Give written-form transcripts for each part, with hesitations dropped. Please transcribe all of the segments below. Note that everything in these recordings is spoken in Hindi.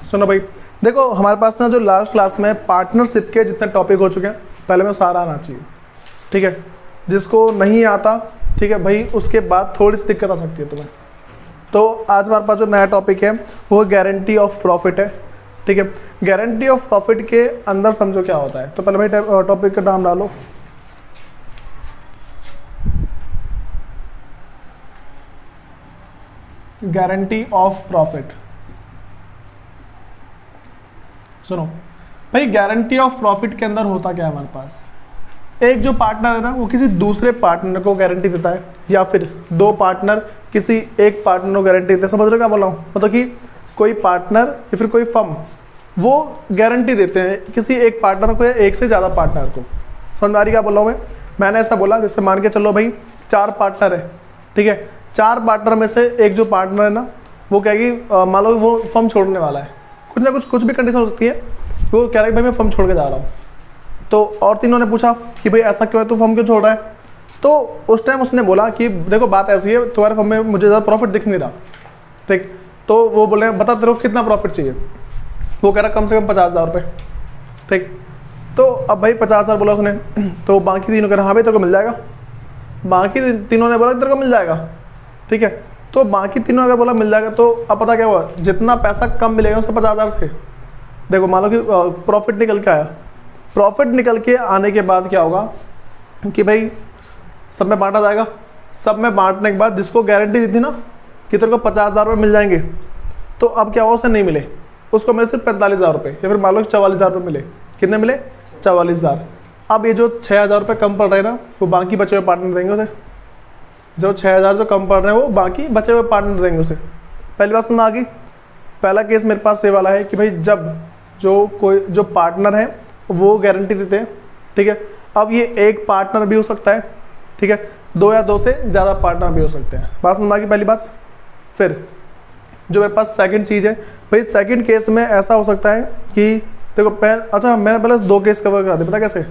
सुनो भाई, देखो हमारे पास ना जो लास्ट क्लास में पार्टनरशिप के जितने टॉपिक हो चुके हैं, पहले में सारा आना चाहिए, ठीक है। जिसको नहीं आता, ठीक है भाई, उसके बाद थोड़ी सी दिक्कत आ सकती है तुम्हें। तो आज हमारे पास जो नया टॉपिक है वो गारंटी ऑफ प्रॉफिट है, ठीक है। गारंटी ऑफ प्रॉफिट के अंदर समझो क्या होता है। तो पहले भाई टॉपिक का नाम डालो, गारंटी ऑफ प्रॉफिट। सुनो भाई, गारंटी ऑफ प्रॉफिट के अंदर होता क्या है हमारे पास, एक जो पार्टनर है ना वो किसी दूसरे पार्टनर को गारंटी देता है, या फिर दो पार्टनर किसी एक पार्टनर को गारंटी देते हैं। समझ रहे हो क्या बोल रहा हूँ? मतलब कि कोई पार्टनर या फिर कोई फर्म वो गारंटी देते हैं किसी एक पार्टनर को या एक से ज़्यादा पार्टनर को। समझ आ रही क्या बोल रहा हूँ मैंने ऐसा बोला, जैसे मान के चलो भाई 4 पार्टनर है, ठीक है। 4 पार्टनर में से एक जो पार्टनर है ना वो कहेगी, मान लो वो फर्म छोड़ने वाला है, कुछ ना कुछ भी कंडीशन हो सकती है, वो कह रहा है भाई मैं फर्म छोड़ के जा रहा हूँ। तो और तीनों ने पूछा कि भाई ऐसा क्यों है, तू फर्म क्यों छोड़ रहा है? तो उस टाइम उसने बोला कि देखो बात ऐसी है, तुम्हारे फर्म में मुझे ज़्यादा प्रॉफिट दिख नहीं रहा, ठीक। तो वो बोले बता तेरे को कितना प्रॉफिट चाहिए? वो कह रहा कम से कम 50,000 रुपये, ठीक। तो अब भाई 50,000 बोला उसने, तो बाकी तीनों कह रहे हाँ भाई तेरे को मिल जाएगा। बाकी तीनों ने बोला तेरे को मिल जाएगा, ठीक है। तो बाकी तीनों अगर बोला मिल जाएगा, तो अब पता क्या हुआ, जितना पैसा कम मिलेगा उसको 50,000 से, देखो मान लो कि प्रॉफिट निकल के आया। प्रॉफिट निकल के आने के बाद क्या होगा कि भाई सब में बांटा जाएगा। सब में बांटने के बाद जिसको गारंटी दी थी ना कि तेरे को 50,000 रुपये मिल जाएंगे, तो अब क्या हुआ, उसे नहीं मिले, उसको मिले सिर्फ 45,000 रुपये, या फिर मान लो 44,000 रुपये मिले। कितने मिले? 44,000। अब ये जो 6,000 रुपये कम पड़ रहे हैं ना, वो बाकी बचे हुए पार्टनर देंगे उसे। जो 6,000 जो कम पड़ रहे हैं वो बाकी बचे हुए पार्टनर देंगे उसे। पहली बात समझ आ गई। पहला केस मेरे पास ये वाला है कि भाई जब जो पार्टनर है वो गारंटी देते हैं, ठीक है। अब ये एक पार्टनर भी हो सकता है, ठीक है, 2 या 2 से ज़्यादा पार्टनर भी हो सकते हैं। बात समझ आ गई पहली बात। फिर जो मेरे पास सेकंड चीज़ है भाई, सेकंड केस में ऐसा हो सकता है कि देखो अच्छा मैंने पहले 2 केस कवर करा दिया, पता कैसे?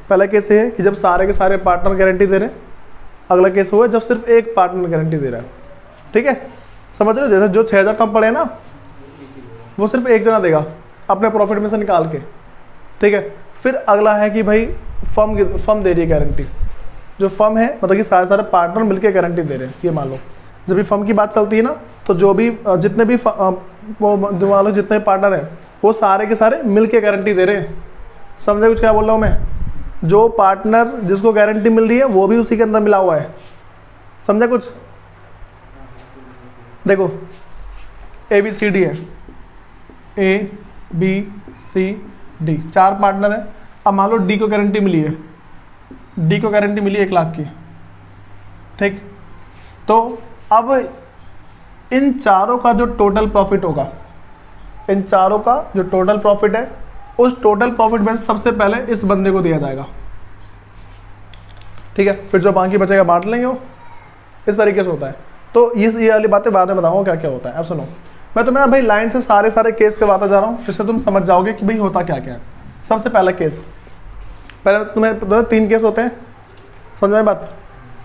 पहला केस ये है कि जब सारे के सारे पार्टनर गारंटी दे रहे हैं। अगला केस हुआ जब सिर्फ एक पार्टनर गारंटी दे रहा है, ठीक है। समझ रहे हो? जैसे जो 6,000 कम पड़े ना वो सिर्फ एक जना देगा अपने प्रॉफिट में से निकाल के, ठीक है। फिर अगला है कि भाई फर्म दे रही है गारंटी। जो फर्म है मतलब कि सारे पार्टनर मिलकर गारंटी दे रहे हैं। ये मान लो जब भी फर्म की बात चलती है ना, तो जो भी जितने भी मान लो जितने पार्टनर हैं वो सारे के सारे मिलके गारंटी दे रहे हैं। समझे कुछ क्या बोल रहा हूँ मैं? जो पार्टनर जिसको गारंटी मिल रही है वो भी उसी के अंदर मिला हुआ है। समझे कुछ? देखो ABCD है, ABCD 4 पार्टनर है। अब मान लो D को गारंटी मिली है, D को गारंटी मिली 1 लाख की, ठीक। तो अब इन चारों का जो टोटल प्रॉफिट होगा, इन चारों का जो टोटल प्रॉफिट है, उस टोटल प्रॉफिट में सबसे पहले इस बंदे को दिया जाएगा, ठीक है। फिर जो बाकी बचेगा बांट लेंगे वो। इस तरीके से होता है। तो ये वाली बातें बाद में बताऊंगा क्या क्या होता है। अब सुनो, मैं तुम्हें भाई लाइन से सारे केस करवाता जा रहा हूँ, जिससे तुम समझ जाओगे कि भाई होता क्या क्या है। सबसे पहला केस, पहले तुम्हें 3 केस होते हैं, समझ में बात?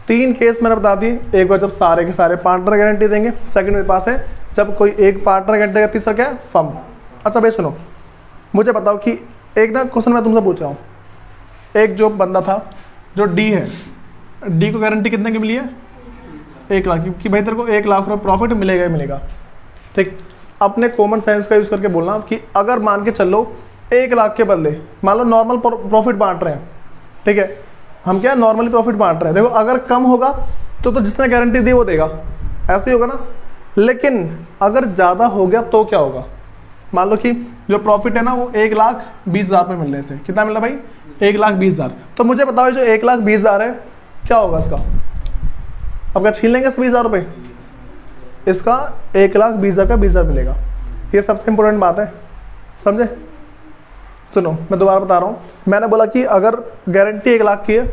3 केस मैंने बता दी। एक बार जब सारे के सारे पार्टनर गारंटी देंगे, सेकंड मेरे पास है जब कोई एक पार्टनर गारंटी देगा, तीसरा क्या है? फर्म। अच्छा भाई सुनो, मुझे बताओ कि एक ना क्वेश्चन मैं तुमसे पूछ रहा हूँ। एक जो बंदा था जो D है, D को गारंटी कितने की मिली है? 1 लाख की, भाई तेरे को 1 लाख रुपये प्रॉफिट मिलेगा ही मिलेगा, ठीक। अपने कॉमन सेंस का यूज़ करके बोलना कि अगर मान के चलो 1 लाख के बदले मान लो नॉर्मल प्रॉफिट बांट रहे हैं, ठीक है। हम क्या नॉर्मली प्रॉफिट बांट रहे हैं। देखो अगर कम होगा तो जिसने गारंटी दी वो देगा, ऐसे ही होगा ना। लेकिन अगर ज़्यादा हो गया तो क्या होगा? मान लो कि जो प्रॉफिट है ना वो 1,20,000 में मिलने से कितना मिला भाई? 1,20,000। तो मुझे बताओ जो 1,20,000 है क्या होगा इसका? अब क्या छीन लेंगे इस 20,000 रुपये? इसका 1,20,000 का 20,000 मिलेगा। ये सबसे इंपॉर्टेंट बात है, समझे? सुनो मैं दोबारा बता रहा हूँ। मैंने बोला कि अगर गारंटी 1 लाख की है,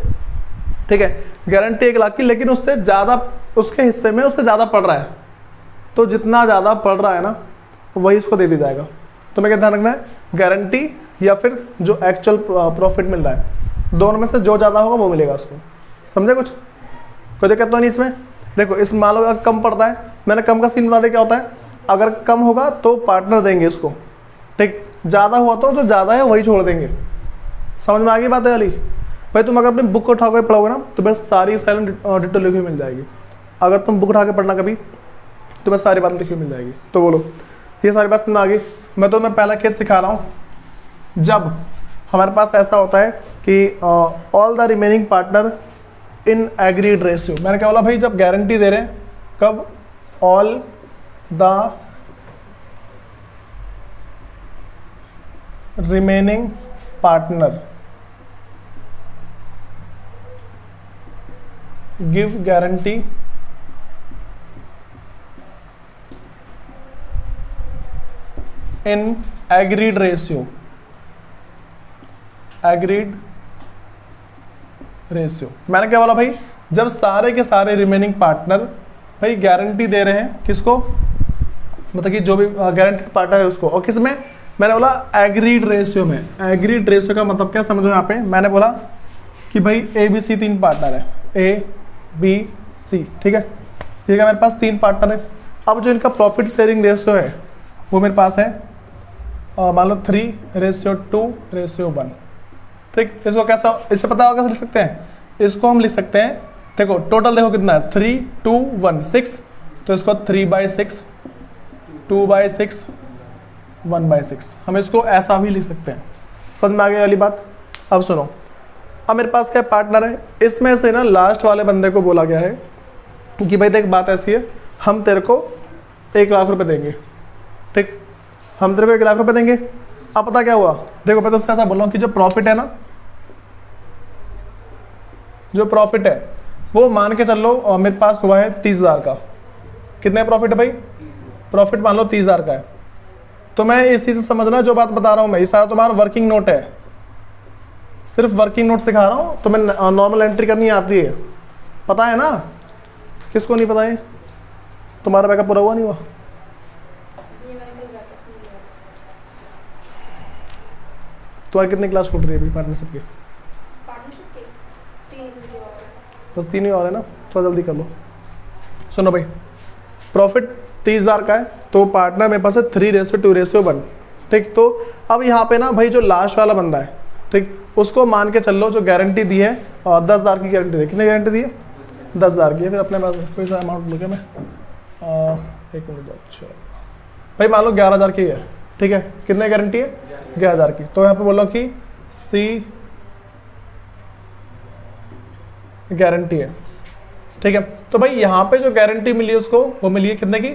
ठीक है, गारंटी 1 लाख की, लेकिन उससे ज़्यादा उसके हिस्से में उससे ज़्यादा पड़ रहा है, तो जितना ज़्यादा पड़ रहा है ना वही उसको दे दिया जाएगा। तो मैं क्या ध्यान रखना है? गारंटी या फिर जो एक्चुअल प्रॉफिट मिल रहा है, दोनों में से जो ज़्यादा होगा वो मिलेगा उसको। समझे कुछ? कोई दिक्कत तो नहीं इसमें? देखो इस मान लो कम पड़ता है, मैंने कम का सीन बता दिया क्या होता है। अगर कम होगा तो पार्टनर देंगे इसको, ठीक। ज़्यादा हुआ तो जो ज़्यादा है वही छोड़ देंगे। समझ में आ गई बात है वाली? भाई तुम अगर अपनी बुक को उठा के पढ़ोगे ना तो बस सारी साइलेंट डिटेल लिखी हुई मिल जाएगी। अगर तुम बुक उठा के पढ़ना कभी तो बस सारी बात लिखी हुई मिल जाएगी। तो बोलो ये सारी बात समझ आ गई? मैं तुम्हें पहला केस सिखा रहा हूँ। जब हमारे पास ऐसा होता है कि all the remaining partner in agreed ratio, मैंने क्या बोला भाई, जब गारंटी दे रहे हैं, कब? All the remaining partner give guarantee in agreed ratio, agreed ratio. मैंने क्या बोला भाई, जब सारे के सारे रिमेनिंग पार्टनर भाई गारंटी दे रहे हैं, किसको? मतलब कि जो भी गारंटीड पार्टनर है उसको, और किस में? मैंने बोला एग्रीड रेशियो में। एग्रीड रेशियो का मतलब क्या समझो यहाँ पे, मैंने बोला कि भाई ए बी सी 3 पार्टनर है, ए बी सी, ठीक है। ठीक है, मेरे पास 3 पार्टनर है। अब जो इनका प्रॉफिट शेयरिंग रेशियो है वो मेरे पास है मान लो 3:2:1, ठीक। इसको कैसा, इससे पता होगा कैसे लिख सकते हैं? इसको हम लिख सकते हैं, देखो टोटल देखो कितना है, 3 2 1 6, तो इसको 3/6 2/6 1/6, हम इसको ऐसा भी लिख सकते हैं। समझ में आ गई वाली बात? अब सुनो, अब मेरे पास क्या पार्टनर है, इसमें से ना लास्ट वाले बंदे को बोला गया है कि भाई देख बात ऐसी है, हम तेरे को 1 लाख रुपए देंगे, ठीक। हम तेरे को 1 लाख रुपए देंगे। अब पता क्या हुआ, देखो मैं तुमसे ऐसा बोल रहा हूँ कि जो प्रॉफिट है ना, जो प्रॉफिट है वो मान के चल लो मेरे पास हुआ है 30,000 का। कितने प्रॉफिट है भाई? प्रॉफिट मान लो 30,000 का है। तो मैं इस चीज से समझना, जो बात बता रहा हूँ मैं, ये सारा तुम्हारा वर्किंग नोट है, सिर्फ वर्किंग नोट सिखा रहा हूँ। तो मैं नॉर्मल एंट्री करनी आती है, पता है ना? किसको नहीं पता है? तुम्हारा बैकअप पूरा हुआ नहीं हुआ? तुम्हारी कितनी क्लास खुल रही है अभी पार्टनरशिप की? बस 3 ही और है ना, थोड़ा जल्दी कर लो। सुनो भाई, प्रॉफिट 30,000 का है, तो पार्टनर मेरे पास है 3:2:1, ठीक। तो अब यहाँ पे ना भाई जो लास्ट वाला बंदा है, ठीक, उसको मान के चल लो जो गारंटी दी है 10,000 की गारंटी दी है। कितनी गारंटी दी है? 10,000 की है। फिर अपने पास कोई सा अमाउंट लूँगा मैं, 1 मिनट, अच्छा भाई मान लो 11,000 की है, ठीक है। कितने गारंटी है? 11,000 की। तो यहाँ पे बोलो कि सी गारंटी है, ठीक है। तो भाई यहाँ पे जो गारंटी मिली है उसको, वो मिली है कितने की?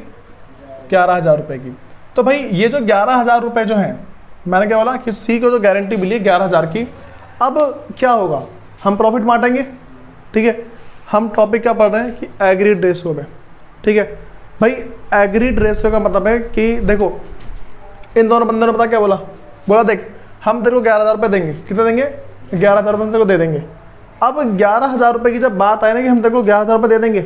11,000 रुपए की। तो भाई ये जो 11,000 रुपए जो हैं, मैंने क्या बोला कि सी को जो गारंटी मिली है 11,000 की, अब क्या होगा, हम प्रॉफिट बांटेंगे, ठीक है। हम टॉपिक क्या पढ़ रहे हैं कि एग्रीड रेशियो में, ठीक है। भाई एग्रीड रेशियो का मतलब है कि देखो इन दोनों बंदों ने पता क्या बोला, बोला देख हम तेरे को 11,000 रुपये देंगे। कितने देंगे? 11,000 रुपये तेरे को दे देंगे। अब 11,000 रुपये की जब बात आए ना कि हम तेरे को 11,000 रुपये दे देंगे,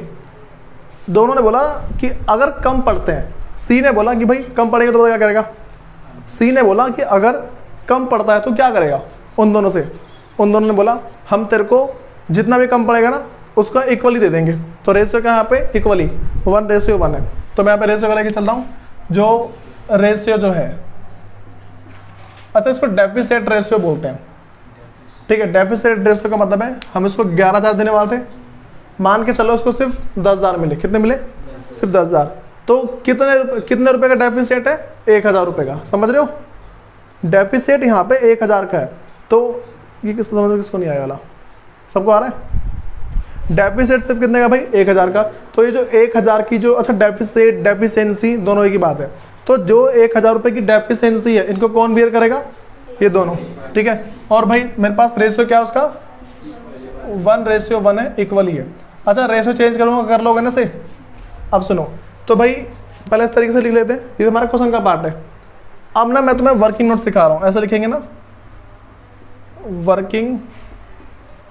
दोनों ने बोला कि अगर कम पड़ते हैं, सी ने बोला कि भाई कम पड़ेगा तो क्या करेगा? सी ने बोला कि अगर कम पड़ता है तो क्या करेगा? उन दोनों से, उन दोनों ने बोला हम तेरे को जितना भी कम पड़ेगा ना उसका इक्वली दे देंगे। तो रेशियो का यहाँ पे इक्वली 1:1 है। तो मैं यहाँ पे रेशियो का लेके चल रहा हूँ, जो रेशियो जो है, अच्छा इसको डेफिसिट रेशियो बोलते हैं, ठीक है। डेफिसिट रेशियो का मतलब है हम इसको 11,000 देने वाले थे, मान के चलो उसको सिर्फ 10,000 मिले। कितने मिले? सिर्फ 10,000। तो कितने रुपए का डेफिसिट है? 1,000 रुपये का। समझ रहे हो? डेफिसिट यहाँ पे 1,000 का है। तो ये किस समझ में, किसको नहीं आया वाला? सबको आ रहा है? डेफिसिट सिर्फ कितने का भाई? 1,000 का। तो ये जो 1,000 की जो, अच्छा डेफिसिट डेफिशिएंसी दोनों एक ही बात है। तो जो 1,000 रुपये की डेफिशिएंसी है, इनको कौन बियर करेगा? ये दोनों, ठीक है। और भाई मेरे पास रेशियो क्या है उसका? 1:1 है, इक्वली है। अच्छा रेशियो चेंज करूँगा, कर लोगे ना से? अब सुनो, तो भाई पहले इस तरीके से लिख लेते हैं, ये हमारा क्वेश्चन का पार्ट है। अब ना मैं तुम्हें वर्किंग नोट सिखा रहा हूँ, ऐसा लिखेंगे ना, वर्किंग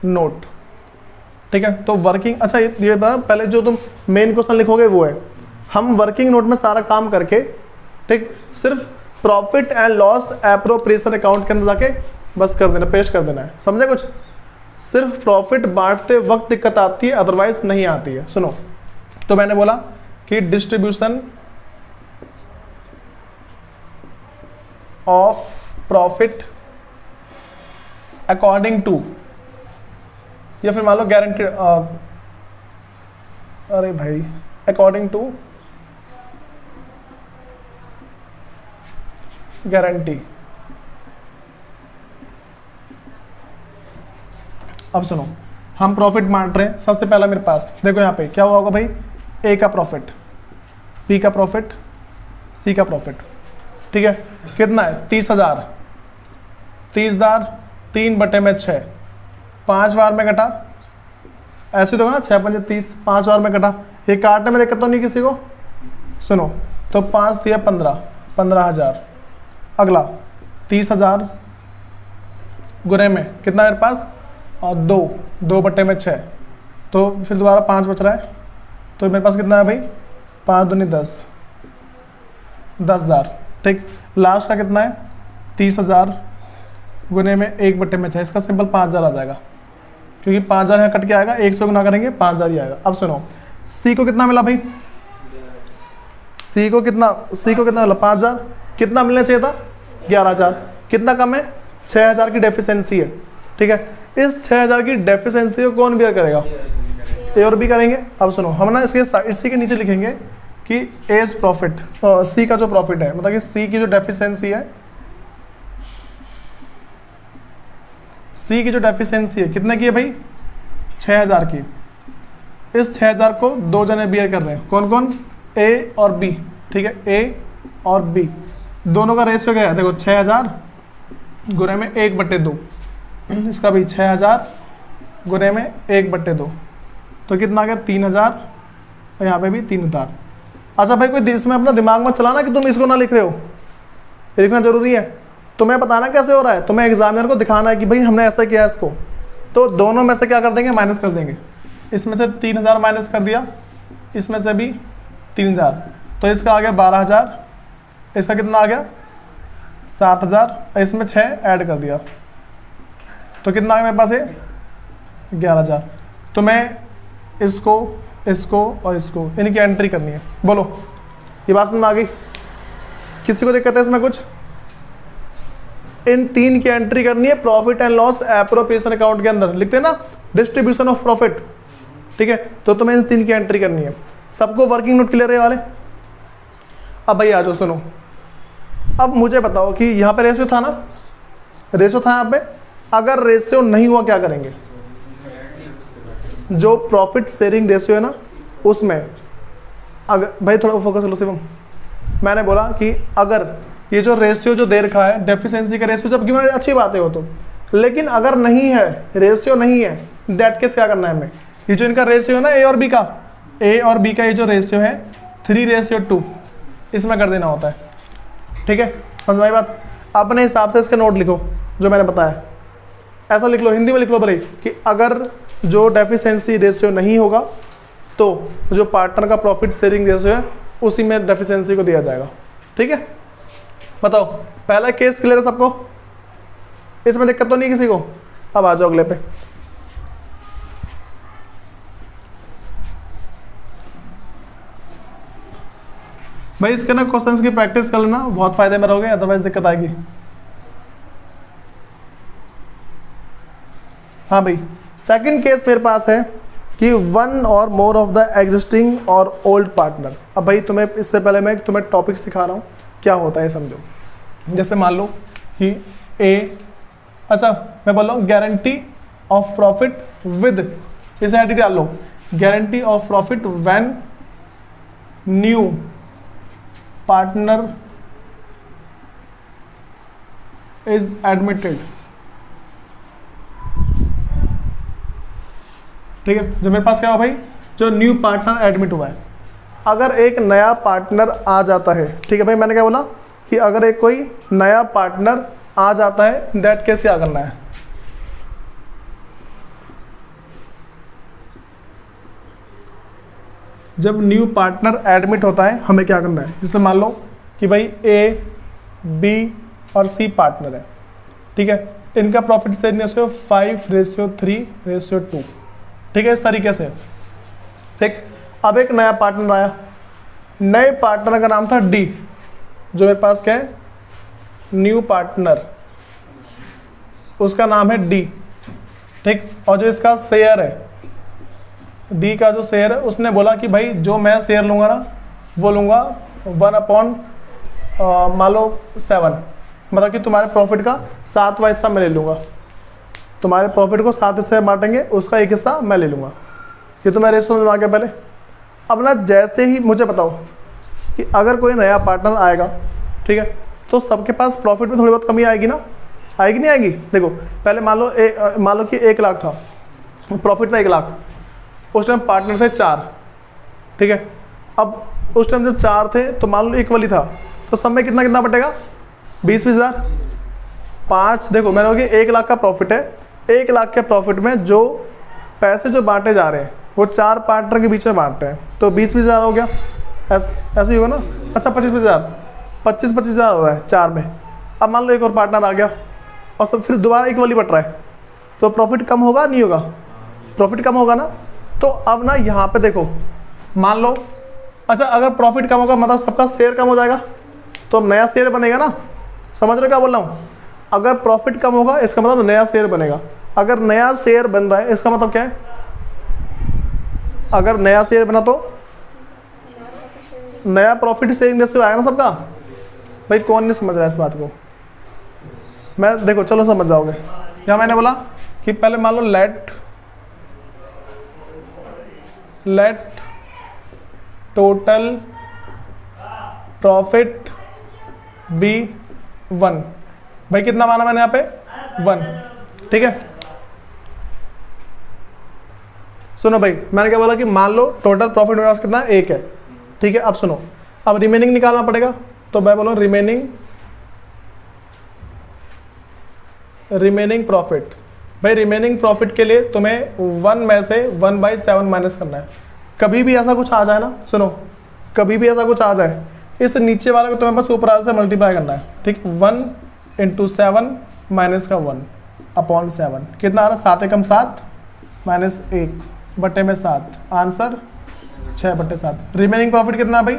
नोट, ठीक है। तो वर्किंग, अच्छा ये पहले जो तुम मेन क्वेश्चन लिखोगे वो है, हम वर्किंग नोट में सारा काम करके, ठीक, सिर्फ profit and loss appropriation account के अंदर जाके बस कर देना, पेश कर देना है। समझे कुछ? सिर्फ प्रॉफिट बांटते वक्त दिक्कत आती है, अदरवाइज नहीं आती है। सुनो, तो मैंने बोला कि distribution of profit according to, या फिर मान लो गारंटी, अरे भाई अकॉर्डिंग टू गारंटी। अब सुनो, हम प्रॉफिट बांट रहे हैं। सबसे पहला मेरे पास देखो यहाँ पे क्या हुआ होगा भाई, ए का प्रॉफिट, बी का प्रॉफिट, सी का प्रॉफिट, ठीक है। कितना है 30,000, 30,000 3/6, 5 बार में कटा, ऐसे तो ना 6 5 30, 5 बार में कटा। ये काटने में दिक्कत तो नहीं किसी को? सुनो, तो 5 दिया 15, 15,000। अगला 30,000 गुने में कितना मेरे पास, और 2/6, तो फिर दोबारा 5 बच रहा है, तो मेरे पास कितना है भाई, 5 दूनी 10, 10,000, ठीक। लास्ट का कितना है 30,000 गुने में 1/6, इसका सिंपल 5,000 आ जाएगा, क्योंकि 5,000 यहाँ कट के आएगा, 100 गुना करेंगे 5,000 ही आएगा। अब सुनो, सी को कितना मिला भाई, सी को कितना मिला 5,000, कितना मिलना चाहिए था 11,000, कितना कम है 6,000 की डेफिशिएंसी है, ठीक है। इस 6,000 की डेफिशिएंसी को कौन बियर करेगा, ए और बी करेंगे। अब सुनो, हम ना इसी के नीचे लिखेंगे कि एज प्रॉफिट, सी का जो प्रॉफिट है, मतलब कि सी की जो डेफिशिएंसी है, सी की जो डेफिशिएंसी है कितने की है भाई, 6,000 की। इस 6,000 को 2 जने बियर कर रहे हैं, कौन कौन, ए और बी, ठीक है। ए और बी दोनों का रेशियो क्या है, देखो 6,000 गुने में 1/2, इसका भी 6,000 गुने में 1/2, तो कितना आ गया 3,000, और यहाँ पे भी 3,000। अच्छा भाई, कोई इसमें अपना दिमाग मत चलाना कि तुम इसको ना लिख रहे हो, लिखना जरूरी है। तुम्हें बताना कैसे हो रहा है, तुम्हें एग्जामिनर को दिखाना है कि भाई हमने ऐसा किया इसको, तो दोनों में से क्या कर देंगे, माइनस कर देंगे। इसमें से 3,000 माइनस कर दिया, इसमें से भी 3,000, तो इसका आ गया 12,000, इसका कितना आ गया 7,000, इसमें 6 ऐड कर दिया, तो कितना आ गया मेरे पास है 11,000। तो मैं इसको, इसको और इसको, इनकी एंट्री करनी है। बोलो, ये बात समझ में आ गई? किसी को दिक्कत है इसमें कुछ? इन 3 की एंट्री करनी है profit and loss appropriation account के अंदर, लिखते हैं ना डिस्ट्रीब्यूशन ऑफ प्रॉफिट, ठीक है। तो तुम्हें इन 3 की एंट्री करनी है। सबको वर्किंग नोट क्लियर है वाले? अब भाई आ जाओ, सुनो, अब मुझे बताओ कि यहाँ पे रेशियो था ना, रेशियो था यहाँ पे, अगर रेशियो नहीं हुआ क्या करेंगे? जो प्रॉफिट शेयरिंग रेशियो है ना, उसमें अगर भाई थोड़ा फोकस लो शिवम, मैंने बोला कि अगर ये जो रेशियो जो दे रखा है डेफिशिएंसी का रेशियो, जब गिवन अच्छी बात है वो तो, लेकिन अगर नहीं है, रेशियो नहीं है, दैट केस क्या करना है हमें? ये जो इनका रेशियो है ना ए और बी का, ए और बी का ये जो रेशियो है 3:2, इसमें कर देना होता है, ठीक है। समझ में बात? अपने हिसाब से इसका नोट लिखो जो मैंने बताया, ऐसा लिख लो, हिंदी में लिख लो भले, कि अगर जो डेफिशिएंसी रेशियो नहीं होगा तो जो पार्टनर का प्रॉफिट शेयरिंग रेशियो है उसी में डेफिशिएंसी को दिया जाएगा, ठीक है। बताओ, पहला केस क्लियर है सबको? इसमें दिक्कत तो नहीं किसी को? अब आ जाओ अगले पे। भाई इसके ना क्वेश्चंस की प्रैक्टिस कर लेना, बहुत फायदे में रहोगे, अदरवाइज दिक्कत आएगी। हाँ भाई, सेकंड केस मेरे पास है कि 1 और मोर ऑफ द एग्जिस्टिंग और ओल्ड पार्टनर। अब भाई तुम्हें इससे पहले मैं तुम्हें टॉपिक सिखा रहा हूँ, क्या होता है समझो। जैसे मान लो कि ए, अच्छा मैं बोल रहा हूँ गारंटी ऑफ प्रॉफिट विद, इसे एडिट डाल लो, guarantee of profit when new partner is admitted, ठीक है। जो मेरे पास क्या हुआ भाई, जो न्यू पार्टनर एडमिट हुआ है, अगर एक नया पार्टनर आ जाता है, ठीक है भाई, मैंने क्या बोला कि अगर एक कोई नया पार्टनर आ जाता है, दैट केस क्या करना है? जब न्यू पार्टनर एडमिट होता है हमें क्या करना है? जैसे मान लो कि भाई ए, बी और सी पार्टनर है, ठीक है। इनका प्रॉफिट शेयरिंग रेशियो 5:3:2, ठीक है, इस तरीके से, ठीक। अब एक नया पार्टनर आया, नए पार्टनर का नाम था डी, जो मेरे पास क्या है न्यू पार्टनर, उसका नाम है डी, ठीक। और जो इसका शेयर है, डी का जो शेयर है, उसने बोला कि भाई जो मैं शेयर लूँगा ना वो लूँगा 1/, मान लो 7, मतलब कि तुम्हारे प्रॉफिट का 7वां हिस्सा मैं ले लूँगा। तुम्हारे प्रॉफिट को 7 हिस्से में बांटेंगे, उसका 1 हिस्सा मैं ले लूँगा। ये तो मैं रेशो समझ में आ गया पहले। अब ना जैसे ही मुझे बताओ कि अगर कोई नया पार्टनर आएगा, ठीक है, तो सबके पास प्रॉफिट में थोड़ी बहुत कमी आएगी ना, आएगी नहीं आएगी? देखो पहले मान लो कि 1 लाख था, प्रॉफिट था 1 लाख, उस टाइम पार्टनर थे 4, ठीक है। अब उस टाइम जब 4 थे तो मान लो इक्वली था, तो सब में कितना कितना बटेगा? 20-20 हज़ार। 5, देखो मैंने बोला कि 1 लाख का प्रॉफिट है, 1 लाख के प्रॉफिट में जो पैसे जो बांटे जा रहे हैं वो 4 पार्टनर के बीच में बांटते हैं, तो 20-20 हज़ार हो गया, ऐसे ही होगा ना। अच्छा 25-25 हज़ार, 25-25 हज़ार हो रहा है 4 में। अब मान लो एक और पार्टनर आ गया और सब फिर दोबारा इक्वली बट रहा है, तो प्रॉफिट कम होगा नहीं होगा? प्रॉफिट कम होगा ना। तो अब ना यहाँ पे देखो, मान लो, अच्छा अगर प्रॉफिट कम होगा मतलब सबका शेयर कम हो जाएगा, तो नया शेयर बनेगा ना। समझ रहे क्या बोल रहा हूँ? अगर प्रॉफिट कम होगा इसका मतलब नया शेयर बनेगा। अगर नया शेयर बन रहा है इसका मतलब क्या है? अगर नया शेयर बना तो नया प्रॉफिट शेयरिंग रेशियो आएगा ना सबका। भाई कौन नहीं समझ रहा है इस बात को? मैं देखो चलो समझ जाओगे। यहाँ मैंने बोला कि पहले मान लो लेट टोटल प्रॉफिट बी 1। भाई कितना माना मैंने यहाँ पे? 1, ठीक है। सुनो भाई, मैंने क्या बोला कि मान लो टोटल प्रॉफिट मेरे पास कितना है? 1 है, ठीक है। अब सुनो, अब रिमेनिंग निकालना पड़ेगा, तो मैं बोलूँ रिमेनिंग प्रॉफिट। भाई रिमेनिंग प्रॉफिट के लिए तुम्हें 1 में से 1/7 माइनस करना है। कभी भी ऐसा कुछ आ जाए ना, सुनो, कभी भी ऐसा कुछ आ जाए, इस नीचे वाले को तुम्हें बस ऊपर वाले से मल्टीप्लाई करना है, ठीक। 1 × 7 माइनस का 1/7 कितना आ रहा है? 7 एकम 7 माइनस 1/7, आंसर 6/7। रिमेनिंग प्रॉफिट कितना है भाई?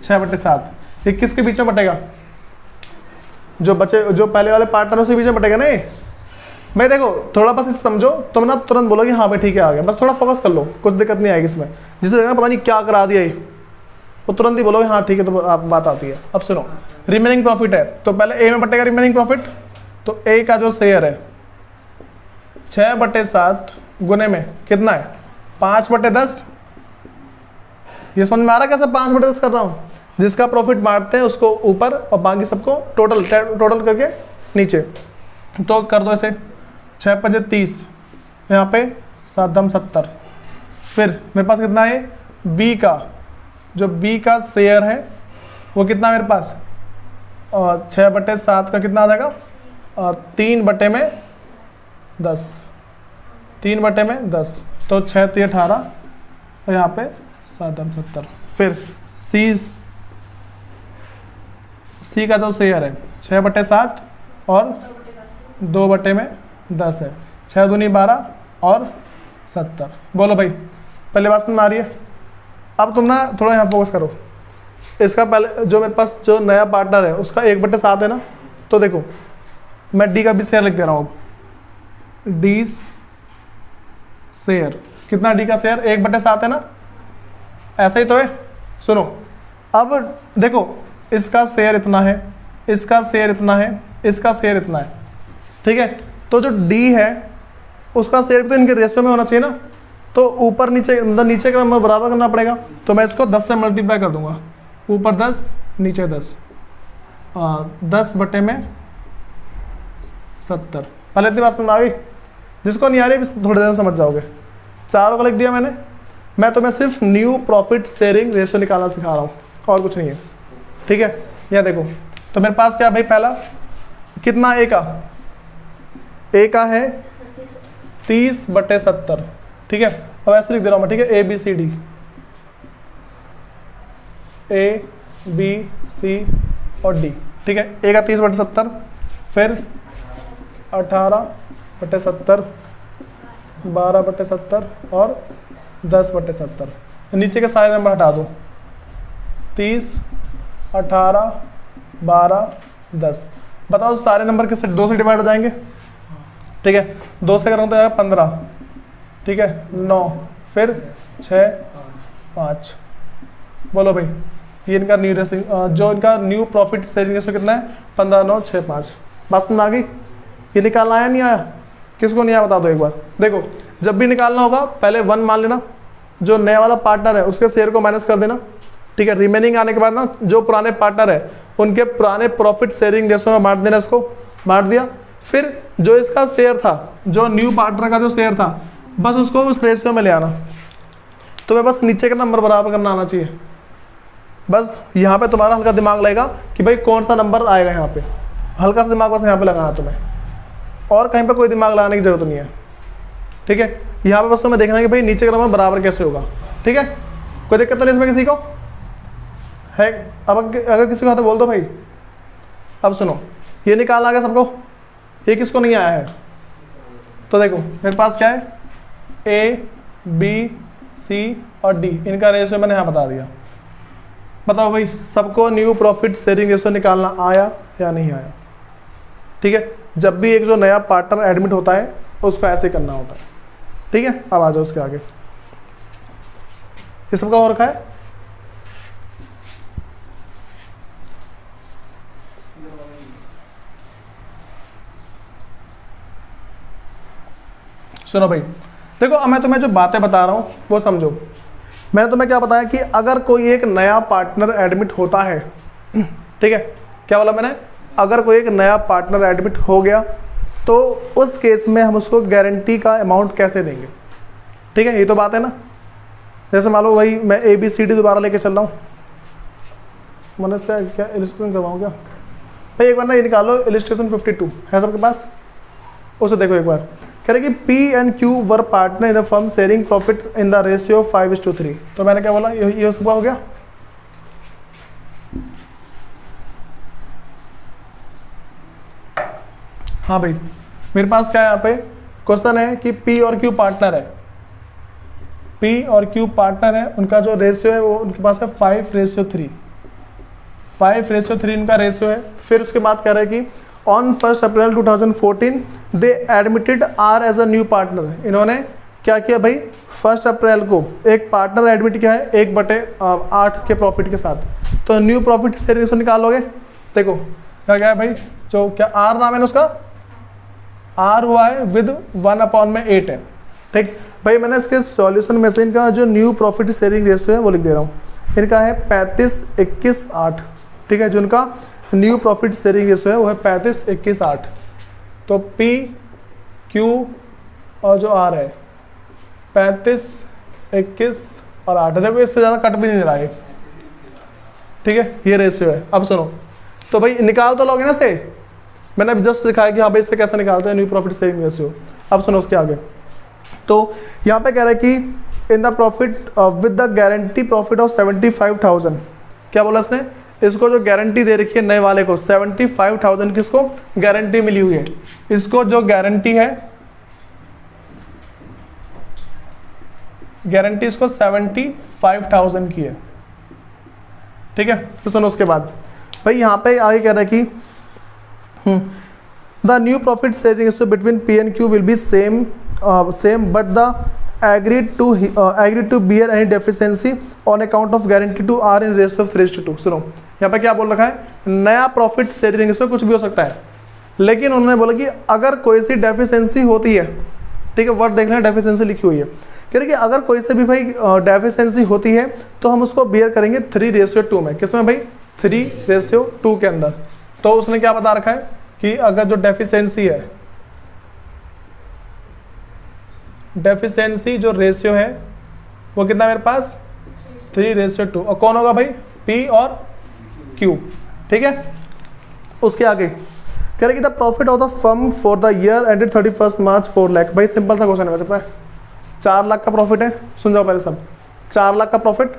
6/7। ये किसके बीच में बटेगा? जो बचे, जो पहले वाले पार्टनर उसके बीच में बटेगा नहीं। भाई देखो थोड़ा बस इसे समझो, तुम ना तुरंत बोलोगे हाँ भाई ठीक है आ गया, बस थोड़ा फोकस कर लो, कुछ दिक्कत नहीं आएगी इसमें। जिसे देखना पता नहीं क्या करा दिया ये, वो तुरंत ही बोलोगे हाँ ठीक है, तो आप बात आती है। अब सुनो, रिमेनिंग प्रॉफिट है तो पहले ए में बटेगा रिमेनिंग प्रॉफिट, तो ए का जो शेयर है 6/7 गुने में कितना है? 5/10। ये समझ में आ रहा है कैसे 5/10 कर रहा हूँ? जिसका प्रॉफिट बांटते हैं उसको ऊपर और बाकी सबको टोटल करके नीचे। तो कर दो इसे, 6×5 = 30, यहाँ पे 7×7 = 70। फिर मेरे पास कितना है? बी का, जो बी का शेयर है वो कितना मेरे पास? 6/7 का कितना आ जाएगा? 3/10, 3/10, तो 6 × 3 = 18 और यहाँ पे 7×70। फिर सी का जो शेयर है 6/7 और 2/10 है, 6 दूनी 12 और 70। बोलो भाई पहले बात समझ में आ रही है? अब तुम ना थोड़ा यहाँ फोकस करो। इसका पहले जो मेरे पास जो नया पार्टनर है उसका 1/7 है ना, तो देखो मैं डी का भी शेयर लिख दे रहा हूँ। डी शेयर कितना? डी का शेयर 1/7 है ना, ऐसा ही तो है। सुनो अब देखो, इसका शेयर इतना है, इसका शेयर इतना है, इसका शेयर इतना है, ठीक है। तो जो डी है उसका शेयर भी तो इनके रेशियो में होना चाहिए ना, तो ऊपर नीचे मतलब नीचे का नंबर बराबर करना पड़ेगा। तो मैं इसको 10 से मल्टीप्लाई कर दूंगा, ऊपर 10 नीचे 10, 10/70। पहले इतनी बात समझ आ गई? जिसको नहीं आ रही थोड़ी देर में समझ जाओगे। चारों का लिख दिया मैंने। मैं तुम्हें सिर्फ न्यू प्रॉफिट शेयरिंग रेशियो निकालना सिखा रहा हूँ और कुछ नहीं है, ठीक है। यह देखो, तो मेरे पास क्या भाई, पहला कितना? ए का है 30/70, ठीक है। अब ऐसे लिख दे रहा हूँ मैं, ठीक है, A B C और D, ठीक है। ए का 30/70, फिर 18/70, 12/70 और 10/70। नीचे के सारे नंबर हटा दो, 30, 18, 12, 10। बताओ सारे नंबर किससे 2 से डिवाइड हो जाएंगे, ठीक है, 2 से करूँ तो आएगा 15, ठीक है, 9, फिर 6, 5। बोलो भाई ये इनका न्यू जो इनका न्यू प्रॉफिट शेयरिंग रेशियो कितना है, 15, 9, 6, 5। बात समझ आ गई? ये निकालना आया नहीं आया? किसको नहीं आया बता दो एक बार। देखो जब भी निकालना होगा पहले 1 मान लेना, जो नया वाला पार्टनर है उसके शेयर को माइनस कर देना, ठीक है, रिमेनिंग आने के बाद ना जो पुराने पार्टनर है उनके पुराने प्रॉफिट शेयरिंग रेशियो में बांट देना, इसको बांट दिया। फिर जो इसका शेयर था, जो न्यू पार्टनर का जो शेयर था, बस उसको उस रेशियो में ले आना। तो मैं बस नीचे का नंबर बराबर करना आना चाहिए। बस यहाँ पे तुम्हारा हल्का दिमाग लगेगा कि भाई कौन सा नंबर आएगा, यहाँ पे हल्का सा दिमाग बस यहाँ पे लगाना तुम्हें, और कहीं पे कोई दिमाग लगाने की जरूरत नहीं है, ठीक है। यहाँ पे बस तुम्हें देखना है कि भाई नीचे का नंबर बराबर कैसे होगा, ठीक है। कोई दिक्कत तो नहीं इसमें किसी को है? अब अगर किसी को आता तो बोल दो भाई। अब सुनो, ये निकालना आ गया सबको, ये किसको नहीं आया है? तो देखो मेरे पास क्या है, A, B, C और D, इनका रेशियो मैंने यहाँ बता दिया। बताओ भाई सबको न्यू प्रॉफिट शेयरिंग रेशियो निकालना आया या नहीं आया? ठीक है, जब भी एक जो नया पार्टनर एडमिट होता है उसको ऐसे करना होता है, ठीक है। अब आ जाओ उसके आगे, ये सबका हो रखा है। सुनो भाई, देखो अब मैं तुम्हें जो बातें बता रहा हूं वो समझो। मैंने तुम्हें क्या बताया कि अगर कोई एक नया पार्टनर एडमिट होता है, ठीक है, क्या बोला मैंने, अगर कोई एक नया पार्टनर एडमिट हो गया तो उस केस में हम उसको गारंटी का अमाउंट कैसे देंगे, ठीक है, ये तो बात है ना। जैसे मान लो भाई मैं ABCD दोबारा लेके चल रहा हूँ, मैंने इसका क्या इलिस्ट्रेशन करवाऊँ क्या भाई, एक बार ना ये निकालो, इलिस्ट्रेशन 52 है सबके पास, उसे देखो एक बार। कह रहे कि P and Q were partner in a firm sharing profit in the ratio 5:3। तो मैंने क्या बोला, ये सुबह हो गया। हाँ भाई मेरे पास क्या है, यहाँ पे क्वेश्चन है कि P और Q पार्टनर है, P और Q पार्टनर है, उनका जो रेशियो है वो उनके पास है 5:3। 5:3 इनका रेशियो है। फिर उसके बाद कह रहा है कि on 1 April 2014 they admitted R as a new partner. इन्होंने क्या किया भाई, 1 अप्रैल को एक पार्टनर एडमिट किया है 1/8 के प्रॉफिट के साथ। तो न्यू प्रॉफिट शेयरिंग से निकालोगे, देखो क्या क्या है भाई, जो क्या आर नाम है ना उसका, आर हुआ है विद 1/8 है, ठीक भाई। मैंने इसके सॉल्यूशन में से इनका जो न्यू प्रॉफिट शेयरिंग रेशियो है वो लिख दे रहा हूँ। इनका है 35, 21, 8, ठीक है। जो इनका न्यू प्रॉफिट शेयरिंग रेशियो है वो है 35, 21, 8। तो P, Q और जो R है 35, 21 और 8। देखो इससे ज़्यादा कट भी नहीं रहा है, ठीक है, ये रेशियो है। अब सुनो, तो भाई निकाल तो लोगे ना से, मैंने अभी जस्ट लिखा है कि हाँ भाई इससे कैसे निकालते हैं न्यू प्रॉफिट शेयरिंग रेशियो। अब सुनो उसके आगे, तो यहाँ पे कह रहा है कि in the profit with the guarantee profit of 75,000। क्या बोला इसने, इसको जो गारंटी दे रखी है नए वाले को 75,000 की इसको गारंटी मिली हुई है। इसको जो गारंटी है, गारंटी इसको 75,000 की है, ठीक है। फिर सुनो उसके बाद भाई यहाँ पे आगे कह रहा है कि the new profit sharing ratio between P and Q will be same but the agreed to bear any deficiency on account of guarantee to R in ratio of 3:2। सुनो यहाँ पे क्या बोल रखा है, नया प्रॉफिट शेयरिंग रेशियो कुछ भी हो सकता है, लेकिन उन्होंने बोला कि अगर कोई सी डेफिशिएंसी होती है, ठीक है, वर्ड देख लेना डेफिशिएंसी लिखी हुई है, कह रहे कि अगर कोई से भी भाई डेफिशिएंसी होती है तो हम उसको बियर करेंगे 3:2 में। किसमें भाई, 3:2 के अंदर। तो उसने क्या बता रखा है कि अगर जो डेफिशिएंसी है, डेफिशिएंसी जो रेशियो है वो कितना मेरे पास 3:2, और कौन होगा भाई, P और Q, ठीक है। उसके आगे कह रहे कि the profit of the firm for the year ended 31 मार्च 4 लाख। भाई सिंपल सा क्वेश्चन है, वैसे पता है 4 लाख का प्रॉफिट है, सुन जाओ पहले सब, 4 लाख का प्रॉफिट,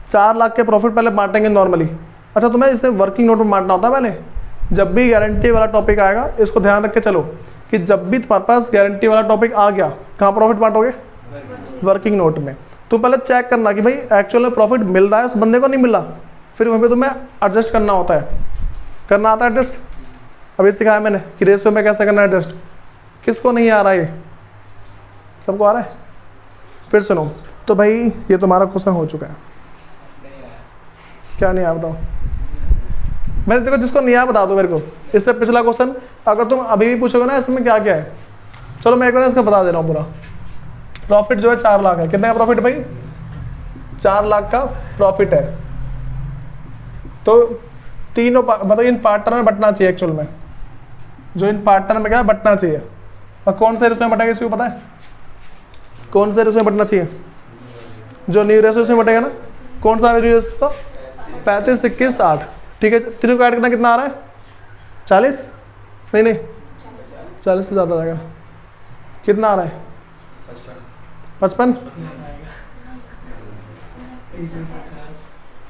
4 लाख के प्रॉफिट पहले बांटेंगे नॉर्मली। अच्छा तुम्हें इसे वर्किंग नोट में बांटना होता है पहले, जब भी गारंटी वाला टॉपिक आएगा इसको ध्यान रख के चलो कि जब भी तुम्हारे पास गारंटी वाला टॉपिक आ गया, कहाँ प्रॉफिट बांटोगे, वर्किंग नोट में। तो पहले चेक करना कि भाई एक्चुअल में प्रॉफिट मिल रहा है उस बंदे को, नहीं मिल रहा, फिर वहीं पे तुम्हें एडजस्ट करना होता है, करना आता है एडजस्ट, अभी सिखाया मैंने कि रेशियो में कैसे करना है एडजस्ट। किसको नहीं आ रहा है? सबको आ रहा है? फिर सुनो, तो भाई ये तुम्हारा क्वेश्चन हो चुका है। क्या नहीं आया बताओ? मैंने देखो जिसको नहीं आया बता दो मेरे को। इससे पिछला क्वेश्चन अगर तुम अभी भी पूछोगे ना इसमें क्या क्या है, चलो मैं एक बार इसका बता दे रहा हूँ पूरा। प्रॉफिट जो है 4 लाख है। कितने का प्रॉफिट भाई? 4 लाख का प्रॉफिट है। तो तीनों मतलब इन पार्टनर में बंटना चाहिए एक्चुअल में, जो इन पार्टनर में क्या बंटना चाहिए। और कौन से रेशियो में बटेगा किसी को पता है? कौन से रेशियो में बंटना चाहिए? जो न्यू रेशियो में बटेगा ना, कौन सा रेशियो? 35, 21, 8। ठीक है, तीनों को ऐड करना कितना आ रहा है? 40? नहीं 40 से ज़्यादा जाएगा। कितना आ रहा है? 55?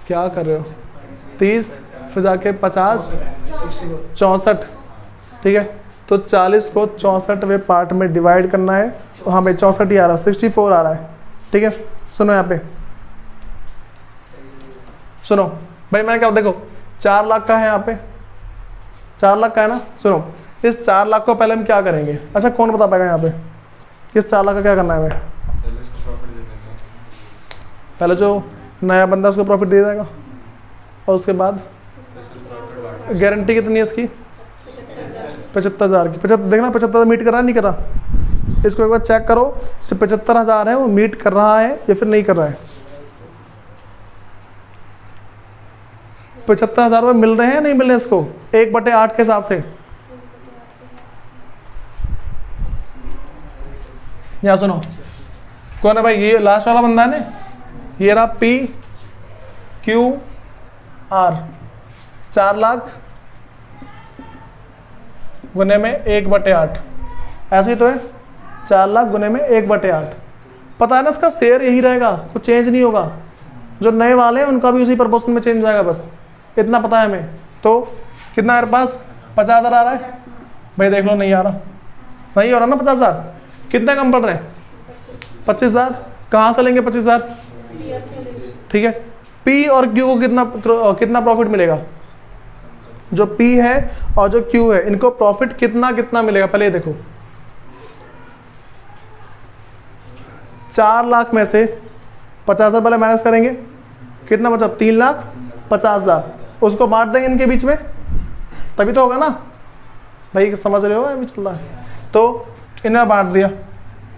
क्या कर रहे हो? 30 फिर जाके 50, 64। ठीक है, तो 40 को 64वें पार्ट में डिवाइड करना है। हाँ भाई 64 ही आ रहा है, 64 आ रहा है। ठीक है, सुनो यहाँ पे, सुनो भाई मैंने क्या देखो 4 लाख का है यहाँ पे, 4 लाख का है ना। सुनो, इस 4 लाख को पहले हम क्या करेंगे? अच्छा कौन बता पाएगा यहाँ पे इस 4 लाख का क्या करना है? हमें पहले जो नया बंदा उसको प्रॉफिट दे देगा, और उसके बाद गारंटी कितनी है इसकी? 75,000 की। 75 देखना 75 मीट कर रहा है नहीं कर रहा? इसको एक बार चेक करो, जो 75,000 है वो मीट कर रहा है या फिर नहीं कर रहा है। 75,000 रुपये मिल रहे हैं नहीं मिल रहे इसको 1/8 के हिसाब से? यहाँ सुनो, कौन है भाई? ये लास्ट वाला बंदा है ना, ये रहा PQR। 4 लाख गुने में 1/8, ऐसे ही तो है। 4 लाख गुने में 1/8। पता है ना इसका शेयर यही रहेगा, कुछ चेंज नहीं होगा। जो नए वाले हैं उनका भी उसी प्रपोर्शन में चेंज हो जाएगा, बस इतना पता है हमें। तो कितना मेरे पास? 50,000 आ रहा है भाई, देख लो नहीं आ रहा, नहीं हो रहा ना 50,000। कितने कम पड़ रहे हैं? 25,000। कहाँ से लेंगे 25,000? ठीक है, P और Q को कितना प्रॉफिट मिलेगा? जो P है और जो Q है इनको प्रॉफिट कितना कितना मिलेगा पहले देखो। 4 लाख में से 50,000 पहले माइनस करेंगे, कितना बचा? 3,50,000। उसको बांट देंगे इनके बीच में, तभी तो होगा ना भाई, समझ रहे हो अभी चल रहा है। तो इन्हें बांट दिया,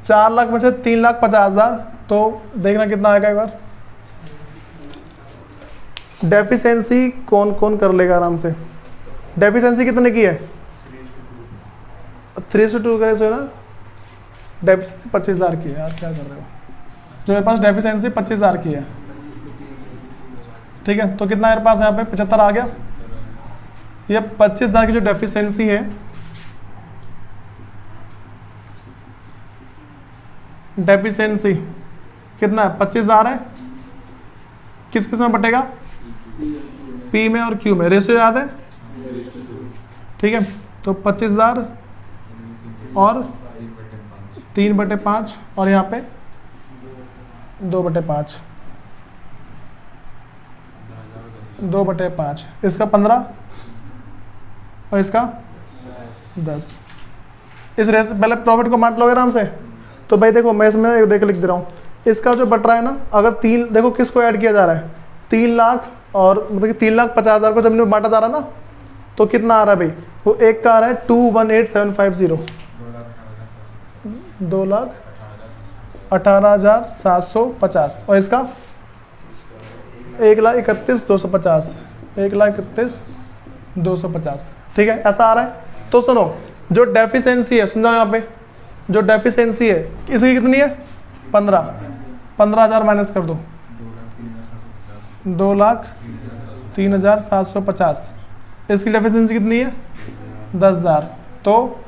4 लाख में से 3,50,000, तो देखना कितना आएगा एक बार। डेफिशिएंसी कौन कौन कर लेगा आराम से? डेफिशिएंसी कितने की है? 3:2 का रेशियो ना। डेफिशिएंसी 25,000 की है यार, क्या कर रहे हो? जो मेरे पास डेफिशिएंसी 25,000 की है, ठीक है, तो कितना मेरे पास यहाँ पे 75 आ गया। ये 25,000 की जो डेफिशिएंसी है, डेफिशिएंसी कितना है? 25,000 है। किस किस में बटेगा? P में और Q में। रेशियो याद है? ठीक है, तो 25,000 और 3/5 और यहाँ पे 2/5, 2/5। इसका 15 और इसका 10। इस रेस पहले प्रॉफिट को बांट लोगे आराम से। तो भाई देखो मैं इसमें देख लिख दे रहा हूँ, इसका जो बट रहा है ना, अगर 3 देखो किसको ऐड किया जा रहा है? 3 लाख और मतलब कि 3,50,000 को जब इनमें बांटा जा रहा है ना, तो कितना आ रहा है भाई? वो एक का आ रहा है 218,750, 2,18,750। और इसका 1,31,250, 1,31,250। ठीक है, ऐसा आ रहा है। तो सुनो, जो डेफिशिएंसी है, सुनो यहाँ पे, जो डेफिशिएंसी है इसकी कितनी है? 15,000 माइनस कर दो, 2,03,750। इसकी डेफिशिएंसी कितनी है? 10,000, तो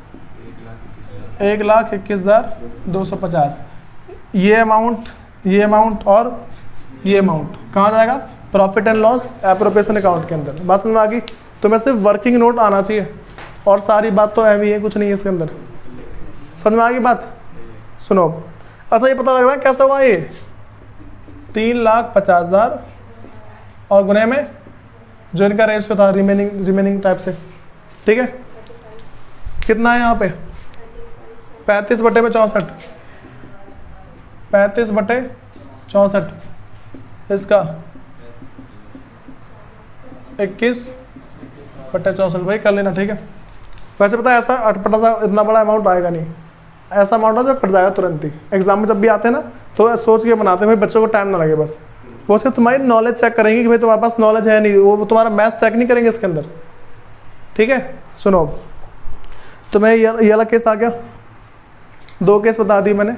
1,21,250। ये अमाउंट और ये अमाउंट कहाँ जाएगा? Profit and loss appropriation account के अंदर। बात समझ में आ गई? तो मैं सिर्फ वर्किंग नोट आना चाहिए और सारी बात तो ऐवी है, कुछ नहीं है इसके अंदर। समझ में आ गई बात? सुनो, अच्छा ये पता लग रहा है कैसा हुआ ये? 3,50,000 और गुने में जो इनका रेशियो था रिमेनिंग टाइप से। ठीक है, कितना है यहाँ पे 35/64, 35/64, इसका 21/64 भाई कर लेना, ठीक है। वैसे पता है ऐसा अटपटा सा इतना बड़ा अमाउंट आएगा नहीं, ऐसा अमाउंट है जो कट जाएगा तुरंत ही। एग्जाम में जब भी आते हैं ना तो सोच के बनाते हैं भाई बच्चों को टाइम ना लगे, बस वो सिर्फ तुम्हारी नॉलेज चेक करेंगे कि भाई तुम्हारे पास नॉलेज है नहीं, वो तुम्हारा मैथ चेक नहीं करेंगे इसके अंदर, ठीक है। सुनो तो मैं ये वाला केस आ गया, 2 केस बता दिए मैंने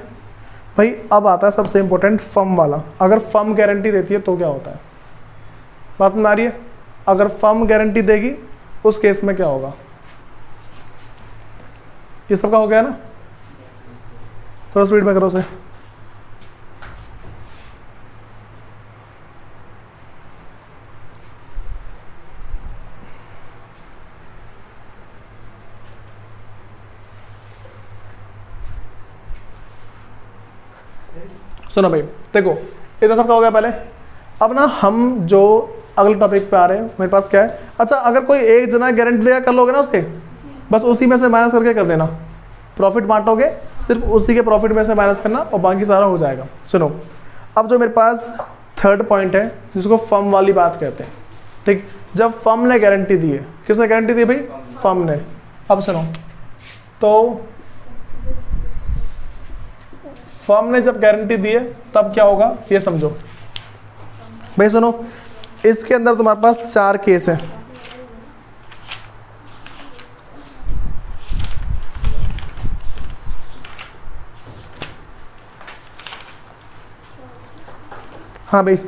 भाई। अब आता है सबसे इंपॉर्टेंट फर्म वाला। अगर फर्म गारंटी देती है तो क्या होता है, बात समझ आ रही है? अगर फर्म गारंटी देगी उस केस में क्या होगा, ये सबका हो गया ना, थोड़ा स्पीड में करो उसे। सुनो भाई देखो इतना सबका हो गया पहले। अब ना हम जो अगले टॉपिक पे आ रहे हैं, मेरे पास क्या है, अच्छा अगर कोई एक जना गारंटी देगा कर लोगे ना उसके, बस उसी में से माइनस करके कर देना, प्रॉफिट बांटोगे सिर्फ उसी के प्रॉफिट में से माइनस करना और बाकी सारा हो जाएगा। सुनो अब जो मेरे पास थर्ड पॉइंट है जिसको फर्म वाली बात कहते हैं, ठीक। जब फर्म ने गारंटी दी है, किसने गारंटी दी भाई, फर्म ने। अब सुनो तो फर्म ने जब गारंटी दी है तब क्या होगा ये समझो भाई। सुनो इसके अंदर तुम्हारे पास 4 केस है, हाँ भाई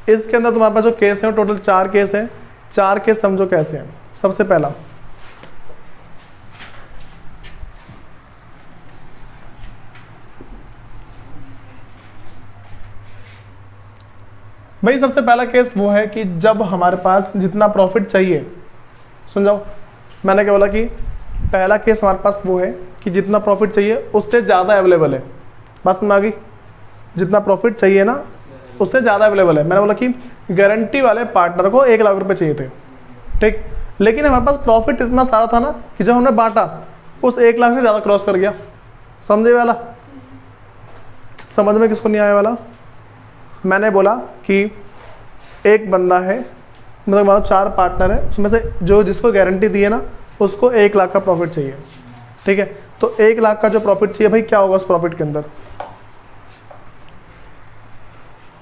इसके अंदर तुम्हारे पास जो केस है वो टोटल 4 केस है। 4 केस समझो कैसे हैं। सबसे पहला भाई, सबसे पहला केस वो है कि जब हमारे पास जितना प्रॉफिट चाहिए, सुन जाओ मैंने क्या बोला कि पहला केस हमारे पास वो है कि जितना प्रॉफिट चाहिए उससे ज़्यादा अवेलेबल है। बात समझ आ गई? जितना प्रॉफिट चाहिए ना उससे ज़्यादा अवेलेबल है। मैंने बोला कि गारंटी वाले पार्टनर को 1 लाख रुपए चाहिए थे, ठीक, लेकिन हमारे पास प्रॉफिट इतना सारा था ना कि जब हमने बांटा उस 1 लाख से ज़्यादा क्रॉस कर गया। समझे वाला? समझ में किसको नहीं आया वाला? मैंने बोला कि एक बंदा है, मतलब मानो 4 पार्टनर है, उसमें से जो जिसको गारंटी दी है ना उसको 1 लाख का प्रॉफिट चाहिए, ठीक है। तो 1 लाख का जो प्रॉफिट चाहिए भाई, क्या होगा उस प्रॉफिट के अंदर?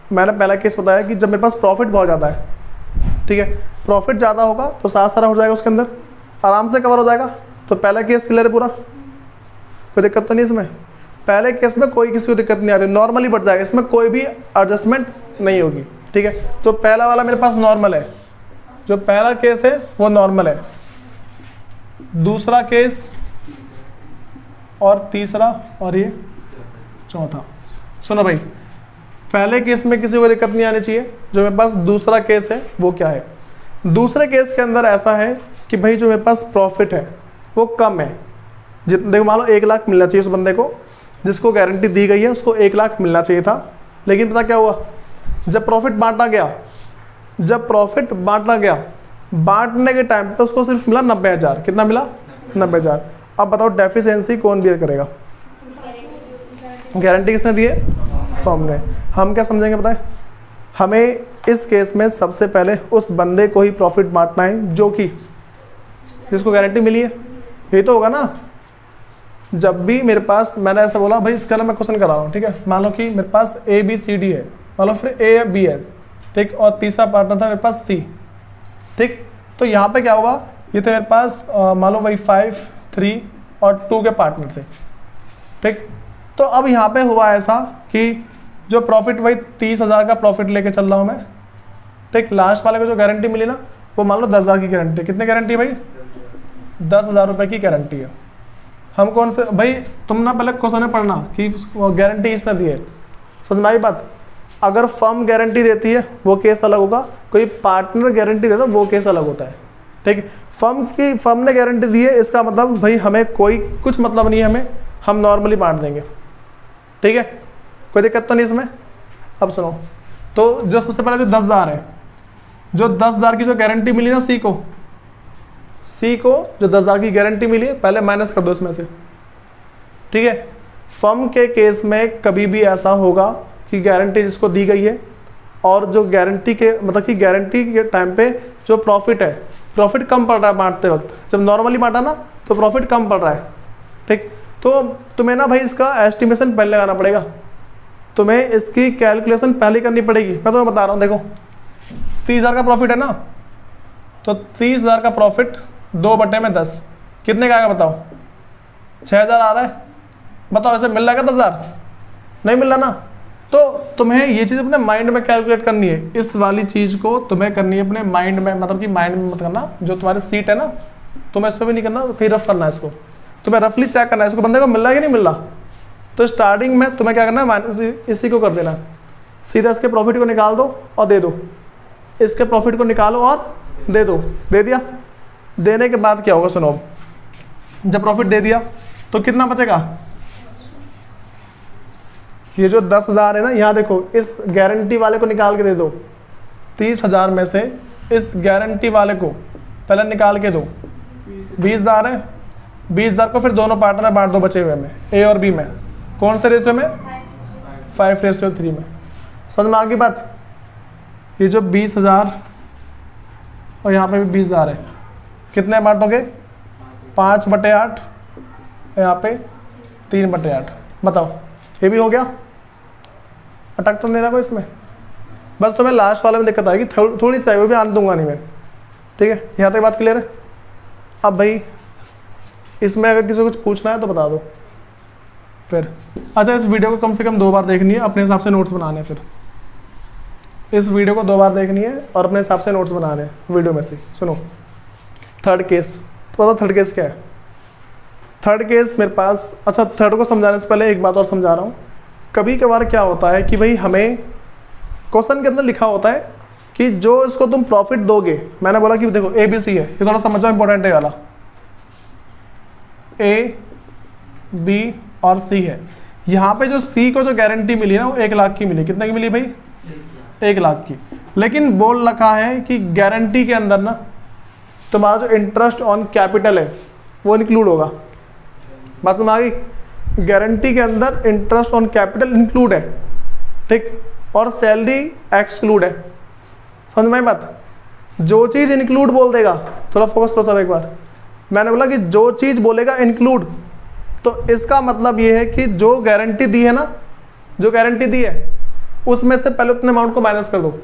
मैंने पहला केस बताया कि जब मेरे पास प्रॉफिट बहुत ज़्यादा है, ठीक है, प्रॉफिट ज़्यादा होगा तो सारा हो जाएगा उसके अंदर, आराम से कवर हो जाएगा। तो पहला केस क्लियर है पूरा, कोई दिक्कत तो नहीं इसमें। पहले केस में कोई किसी को दिक्कत नहीं आ रही, नॉर्मली बढ़ जाएगा, इसमें कोई भी एडजस्टमेंट नहीं होगी, ठीक है। तो पहला वाला मेरे पास नॉर्मल है, जो पहला केस है वो नॉर्मल है। दूसरा केस और तीसरा और ये चौथा। सुनो भाई, पहले केस में किसी को दिक्कत नहीं आनी चाहिए। जो मेरे पास दूसरा केस है वो क्या है? दूसरे केस के अंदर ऐसा है कि भाई जो मेरे पास प्रॉफिट है वो कम है। देखो मान लो 1 लाख मिलना चाहिए उस बंदे को, जिसको गारंटी दी गई है उसको 1 लाख मिलना चाहिए था, लेकिन पता क्या हुआ, जब प्रॉफिट बांटा गया, बांटने के टाइम पे उसको सिर्फ मिला 90,000। कितना मिला? 90,000। अब बताओ डेफिशिएंसी कौन बियर करेगा? गारंटी किसने दी है? फर्म ने। हम क्या समझेंगे बताएं? हमें इस केस में सबसे पहले उस बंदे को ही प्रॉफिट बांटना है जो कि जिसको गारंटी मिली है, यही तो होगा ना। जब भी मेरे पास, मैंने ऐसा बोला भाई इसका मैं क्वेश्चन करा रहा हूँ, ठीक है, मान लो कि मेरे पास ABCD है, मान लो फिर A या B है, ठीक, और तीसरा पार्टनर था मेरे पास C, ठीक। तो यहाँ पे क्या हुआ, ये तो मेरे पास मान लो वही 5, 3 और 2 के पार्टनर थे, ठीक। तो अब यहाँ पे हुआ ऐसा कि जो प्रॉफिट वही 30,000 का प्रॉफिट लेके चल रहा हूँ मैं, ठीक। लास्ट वाले को जो गारंटी मिली ना वो मान लो 10,000 की गारंटी। कितनी गारंटी है भाई? 10,000 रुपये की गारंटी है। हम कौन से भाई, तुम ना पहले क्वेश्चन में पढ़ना कि गारंटी किसने दी है, समझ में आई बात? अगर फर्म गारंटी देती है वो केस अलग होगा, कोई पार्टनर गारंटी देता है वो केस अलग होता है, ठीक। फर्म ने गारंटी दी है, इसका मतलब भाई हमें कोई कुछ मतलब नहीं है, हमें हम नॉर्मली बांट देंगे, ठीक है, कोई दिक्कत तो नहीं इसमें। अब सुनो, तो जो सबसे पहले जो 10,000 है, जो 10,000 की जो गारंटी मिली ना सी को, सी को जो 10,000 की गारंटी मिली है पहले माइनस कर दो इसमें से, ठीक है। फर्म के केस में कभी भी ऐसा होगा कि गारंटी जिसको दी गई है और जो गारंटी के मतलब कि गारंटी के टाइम पे जो प्रॉफिट है, प्रॉफिट कम पड़ रहा है बांटते वक्त, जब नॉर्मली बांटा ना तो प्रॉफिट कम पड़ रहा है, ठीक। तो तुम्हें ना भाई इसका एस्टिमेशन पहले लगाना पड़ेगा, तुम्हें इसकी कैलकुलेशन पहले करनी पड़ेगी। मैं तुम्हें बता रहा हूँ, देखो 30,000 का प्रॉफिट है ना, तो 30,000 का प्रॉफिट 2/10 कितने का आएगा बताओ? 6,000 आ रहा है। बताओ ऐसे मिल रहा है क्या 10,000? नहीं मिल रहा ना। तो तुम्हें ये चीज़ अपने माइंड में कैलकुलेट करनी है, इस वाली चीज़ को तुम्हें करनी है अपने माइंड में, मतलब कि माइंड में मत करना, जो तुम्हारी सीट है ना तुम्हें इस पर भी नहीं करना, कहीं रफ करना है इसको, तुम्हें रफली चेक करना है इसको बंदे को मिल रहा है कि नहीं मिल रहा। तो स्टार्टिंग में तुम्हें क्या करना है, माइनस इसी को कर देना, सीधा इसके प्रॉफिट को निकाल दो और दे दो, इसके प्रॉफिट को निकालो और दे दो। दे दिया, देने के बाद क्या होगा सुनो, जब प्रॉफिट दे दिया तो कितना बचेगा? ये जो 10,000 है ना, यहाँ देखो इस गारंटी वाले को निकाल के दे दो, 30,000 में से इस गारंटी वाले को पहले निकाल के दो, 20,000 है, 20,000 को फिर दोनों पार्टनर बांट दो बचे हुए में, ए और बी में। कौन से रेशियो में? 5:3 में। समझ में आ गई बात? ये जो 20,000 और यहाँ पे भी 20,000 है, कितने बांटोगे? 5/8, यहाँ पे 3/8। बताओ ये भी हो गया? अटक तो नहीं रहा कोई इसमें? बस तुम्हें लास्ट वाले में दिक्कत आएगी, थोड़ी सी, वो भी आने दूंगा नहीं मैं, ठीक है। यहाँ तक बात क्लियर है? अब भाई इसमें अगर किसी को कुछ पूछना है तो बता दो फिर। अच्छा, इस वीडियो को कम से कम 2 बार देखनी है, अपने हिसाब से नोट्स बनाने हैं। फिर इस वीडियो को 2 बार देखनी है और अपने हिसाब से नोट्स बनाने हैं वीडियो में से। सुनो, थर्ड केस, पता थर्ड केस क्या है? थर्ड केस मेरे पास, अच्छा थर्ड को समझाने से पहले एक बात और समझा रहा हूँ। कभी कभार क्या होता है कि भाई हमें क्वेश्चन के अंदर लिखा होता है कि जो इसको तुम प्रॉफिट दोगे, मैंने बोला कि देखो ए बी सी है, ये थोड़ा समझो इंपॉर्टेंट है वाला, ए बी और सी है। यहाँ पे जो सी को जो गारंटी मिली है ना वो 1 लाख की मिली। कितने की मिली भाई? 1 लाख की। लेकिन बोल रखा है कि गारंटी के अंदर ना तुम्हारा जो इंटरेस्ट ऑन कैपिटल है वो इंक्लूड होगा। बस में आ गई? गारंटी के अंदर इंटरेस्ट ऑन कैपिटल इंक्लूड है, ठीक, और सैलरी एक्सक्लूड है। समझ में आई बात? जो चीज़ इंक्लूड बोल देगा, थोड़ा फोकस करो सब एक बार, मैंने बोला कि जो चीज़ बोलेगा इंक्लूड, तो इसका मतलब ये है कि जो गारंटी दी है ना, जो गारंटी दी है उसमें से पहले उतने अमाउंट को माइनस कर दो।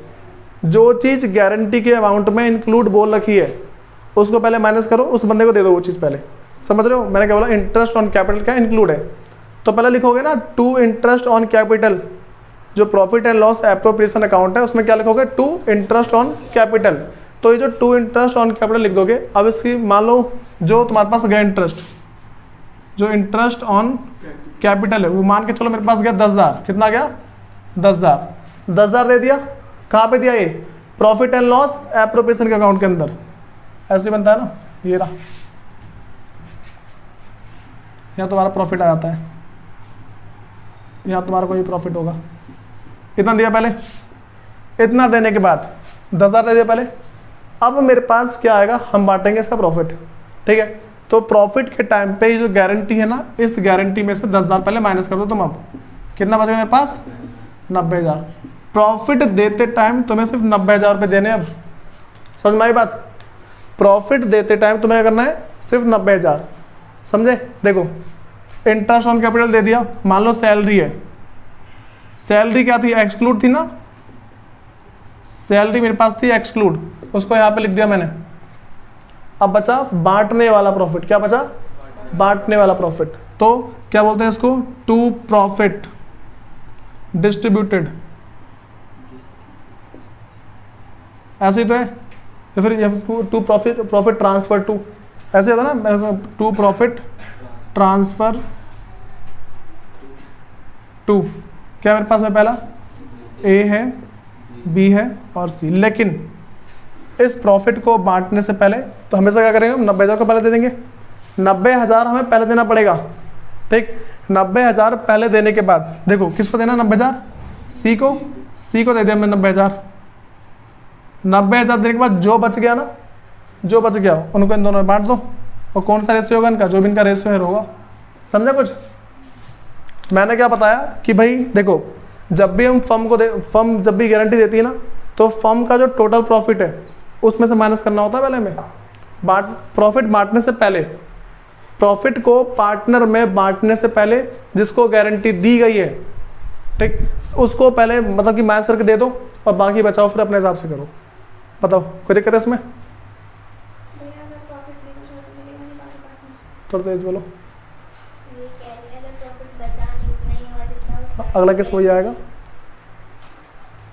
जो चीज़ गारंटी के अमाउंट में इंक्लूड बोल रखी है उसको पहले माइनस करो, उस बंदे को दे दो वो चीज़ पहले। समझ रहे हो? मैंने क्या बोला? इंटरेस्ट ऑन कैपिटल क्या इंक्लूड है, तो पहले लिखोगे ना टू इंटरेस्ट ऑन कैपिटल, जो profit and loss appropriation account है उसमें क्या लिखोगे? To interest on capital. तो ये जो टू इंटरेस्ट ऑन कैपिटल लिख दोगे। अब इसकी मान लो जो तुम्हारे पास गया इंटरेस्ट, जो इंटरेस्ट ऑन कैपिटल है वो मान के चलो मेरे पास गया 10,000। कितना गया? 10,000। 10,000 दे दिया। कहाँ पे दिया? ये प्रॉफिट एंड लॉस एप्रोप्रिएशन के अकाउंट के अंदर। ऐसे बनता है ना, ये रहा, यहाँ तुम्हारा प्रॉफिट आ जाता है, यहाँ तुम्हारा कोई प्रॉफिट होगा। इतना दिया पहले, इतना देने के बाद 10,000 दे दिया पहले। अब मेरे पास क्या आएगा? हम बांटेंगे इसका प्रॉफिट, ठीक है। तो प्रॉफिट के टाइम पे जो गारंटी है ना, इस गारंटी में से 10,000 पहले माइनस कर दो तुम। अब कितना बचेगा मेरे पास? 90,000। प्रॉफिट देते टाइम तुम्हें सिर्फ 90,000 रुपये देने। अब समझ में आई बात? प्रॉफिट देते टाइम तुम्हें करना है सिर्फ 90,000। समझे? देखो इंटरेस्ट ऑन कैपिटल दे दिया, मान लो सैलरी है, सैलरी क्या थी? एक्सक्लूड थी ना, सैलरी मेरे पास थी एक्सक्लूड, उसको यहाँ पे लिख दिया मैंने। अब बचा बांटने वाला प्रॉफिट। क्या बचा? बांटने वाला प्रॉफिट। तो क्या बोलते हैं इसको? टू प्रॉफिट डिस्ट्रीब्यूटेड, ऐसे ही तो है। या फिर टू प्रॉफिट ट्रांसफर टू, ऐसे होता ना, टू प्रॉफिट ट्रांसफर टू। क्या मेरे पास है? पहला ए है, बी है और सी। लेकिन इस प्रॉफिट को बांटने से पहले तो हमेशा क्या करेंगे? 90,000 को पहले दे देंगे। 90,000 हमें पहले देना पड़ेगा, ठीक। 90,000 पहले देने के बाद देखो किसको देना? 90,000 सी को। सी को दे दिया मैं 90,000। 90,000 देने के बाद जो बच गया ना, जो बच गया उनको इन दोनों में बांट दो, और कौन सा रेशियो होगा इनका, जो भी इनका रेशियो है होगा। समझा कुछ? मैंने क्या बताया कि भाई देखो, जब भी हम फर्म जब भी गारंटी देती है ना, तो फर्म का जो टोटल प्रॉफिट है उसमें से माइनस करना होता है पहले में। प्रॉफिट बांटने से पहले, प्रॉफिट को पार्टनर में बांटने से पहले जिसको गारंटी दी गई है, ठीक, उसको पहले मतलब कि माइनस करके दे दो, और बाकी बचाओ फिर अपने हिसाब से करो। बताओ कोई दिक्कत है इसमें? थोड़ा तेज बोलो। अगला केस हो जाएगा,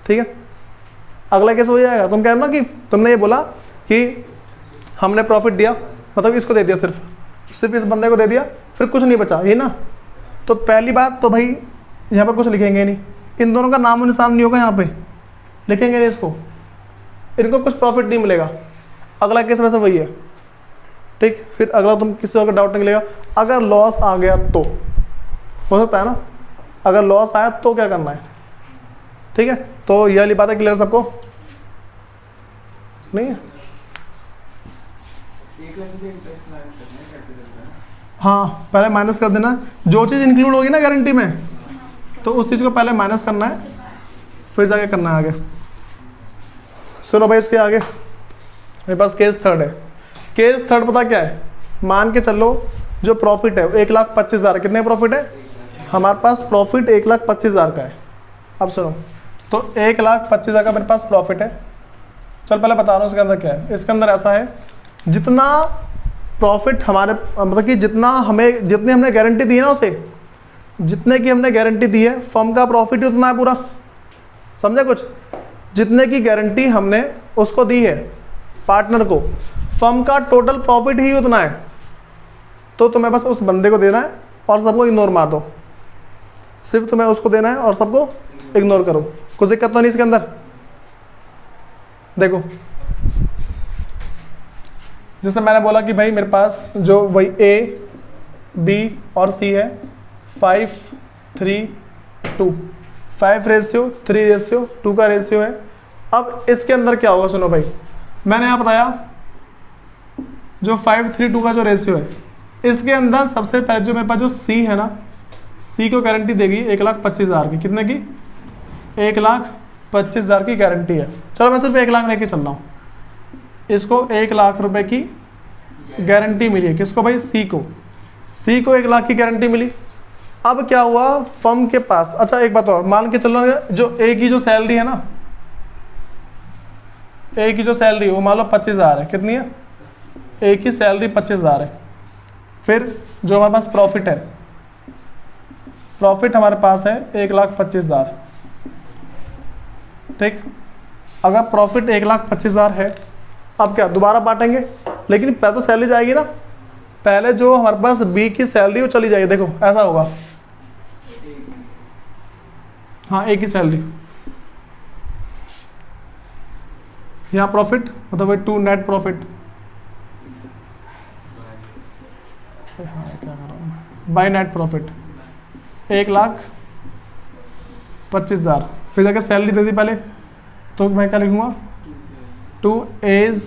ठीक है, अगला केस हो जाएगा। तुम कह रहे हो ना कि तुमने ये बोला कि हमने प्रॉफिट दिया, मतलब इसको दे दिया, सिर्फ इस बंदे को दे दिया, फिर कुछ नहीं बचा, ये ना। तो पहली बात तो भाई यहाँ पर कुछ लिखेंगे नहीं, इन दोनों का नामो निशान नहीं होगा, यहाँ पे लिखेंगे नहीं इसको, इनको कुछ प्रॉफिट नहीं मिलेगा। अगला केस वैसे वही है, ठीक। फिर अगला तुम किसी और का डाउट नहीं मिलेगा। अगर लॉस आ गया तो हो सकता है ना, अगर लॉस आया तो क्या करना है, ठीक है। तो ये वाली बात है क्लियर सबको? नहीं है? हाँ, पहले माइनस कर देना, जो चीज़ इंक्लूड होगी ना गारंटी में, तो उस चीज़ को पहले माइनस करना है, फिर जाके करना है आगे। सुनो भाई, इसके आगे मेरे पास केस थर्ड है। केस थर्ड पता क्या है? मान के चलो जो प्रॉफिट है 1,25,000, कितने प्रॉफिट है हमारे पास? प्रॉफिट 1,25,000 का है। अब सुनो, तो 1,25,000 का मेरे पास प्रॉफिट है। चल पहले बता रहा हूँ इसके अंदर क्या है। इसके अंदर ऐसा है, जितना प्रॉफिट हमारे मतलब कि जितनी हमने गारंटी दी है ना, उसे जितने की हमने गारंटी दी है, फर्म का प्रॉफिट ही उतना है पूरा। समझे कुछ? जितने की गारंटी हमने उसको दी है पार्टनर को, फर्म का टोटल प्रॉफिट ही उतना है। तो तुम्हें बस उस बंदे को देना है और सबको इग्नोर मार दो। सिर्फ तुम्हें उसको देना है और सबको इग्नोर करो। कुछ दिक्कत तो नहीं इसके अंदर? देखो, जैसे मैंने बोला कि भाई मेरे पास जो वही ए, बी और सी है, 5:3:2, 5:3:2 का रेशियो है। अब इसके अंदर क्या होगा? सुनो भाई, मैंने यहाँ बताया जो 5:3:2 का जो रेशियो है, इसके अंदर सबसे पहले जो मेरे पास जो सी है ना, सी को गारंटी देगी 1,25,000 की। कितने की? 1,25,000 की गारंटी है। चलो मैं सिर्फ 1 लाख लेके चल रहा हूँ। इसको 1 लाख रुपए की गारंटी मिली है। किसको भाई? सी को। सी को 1 लाख की गारंटी मिली। अब क्या हुआ फर्म के पास? अच्छा एक बात और, मान के चलो जो ए की जो सैलरी है ना, ए की जो सैलरी वो मान लो 25,000 है। कितनी है? ए की सैलरी 25,000 है। फिर जो हमारे पास प्रॉफिट है, प्रॉफिट हमारे पास है 1,25,000, ठीक। अगर प्रॉफिट 1,25,000 है, अब क्या दोबारा बांटेंगे? लेकिन पहले तो सैलरी जाएगी ना, पहले जो हमारे पास बी की सैलरी वो चली जाएगी। देखो ऐसा होगा, हाँ, ए की सैलरी, यहाँ प्रॉफिट मतलब 2 नेट प्रॉफिट, हाँ क्या कर रहा हूँ, बाई नेट प्रॉफिट 1,25,000। फिर जाकर सैलरी दे दी पहले, तो मैं क्या लिखूंगा? 2 एज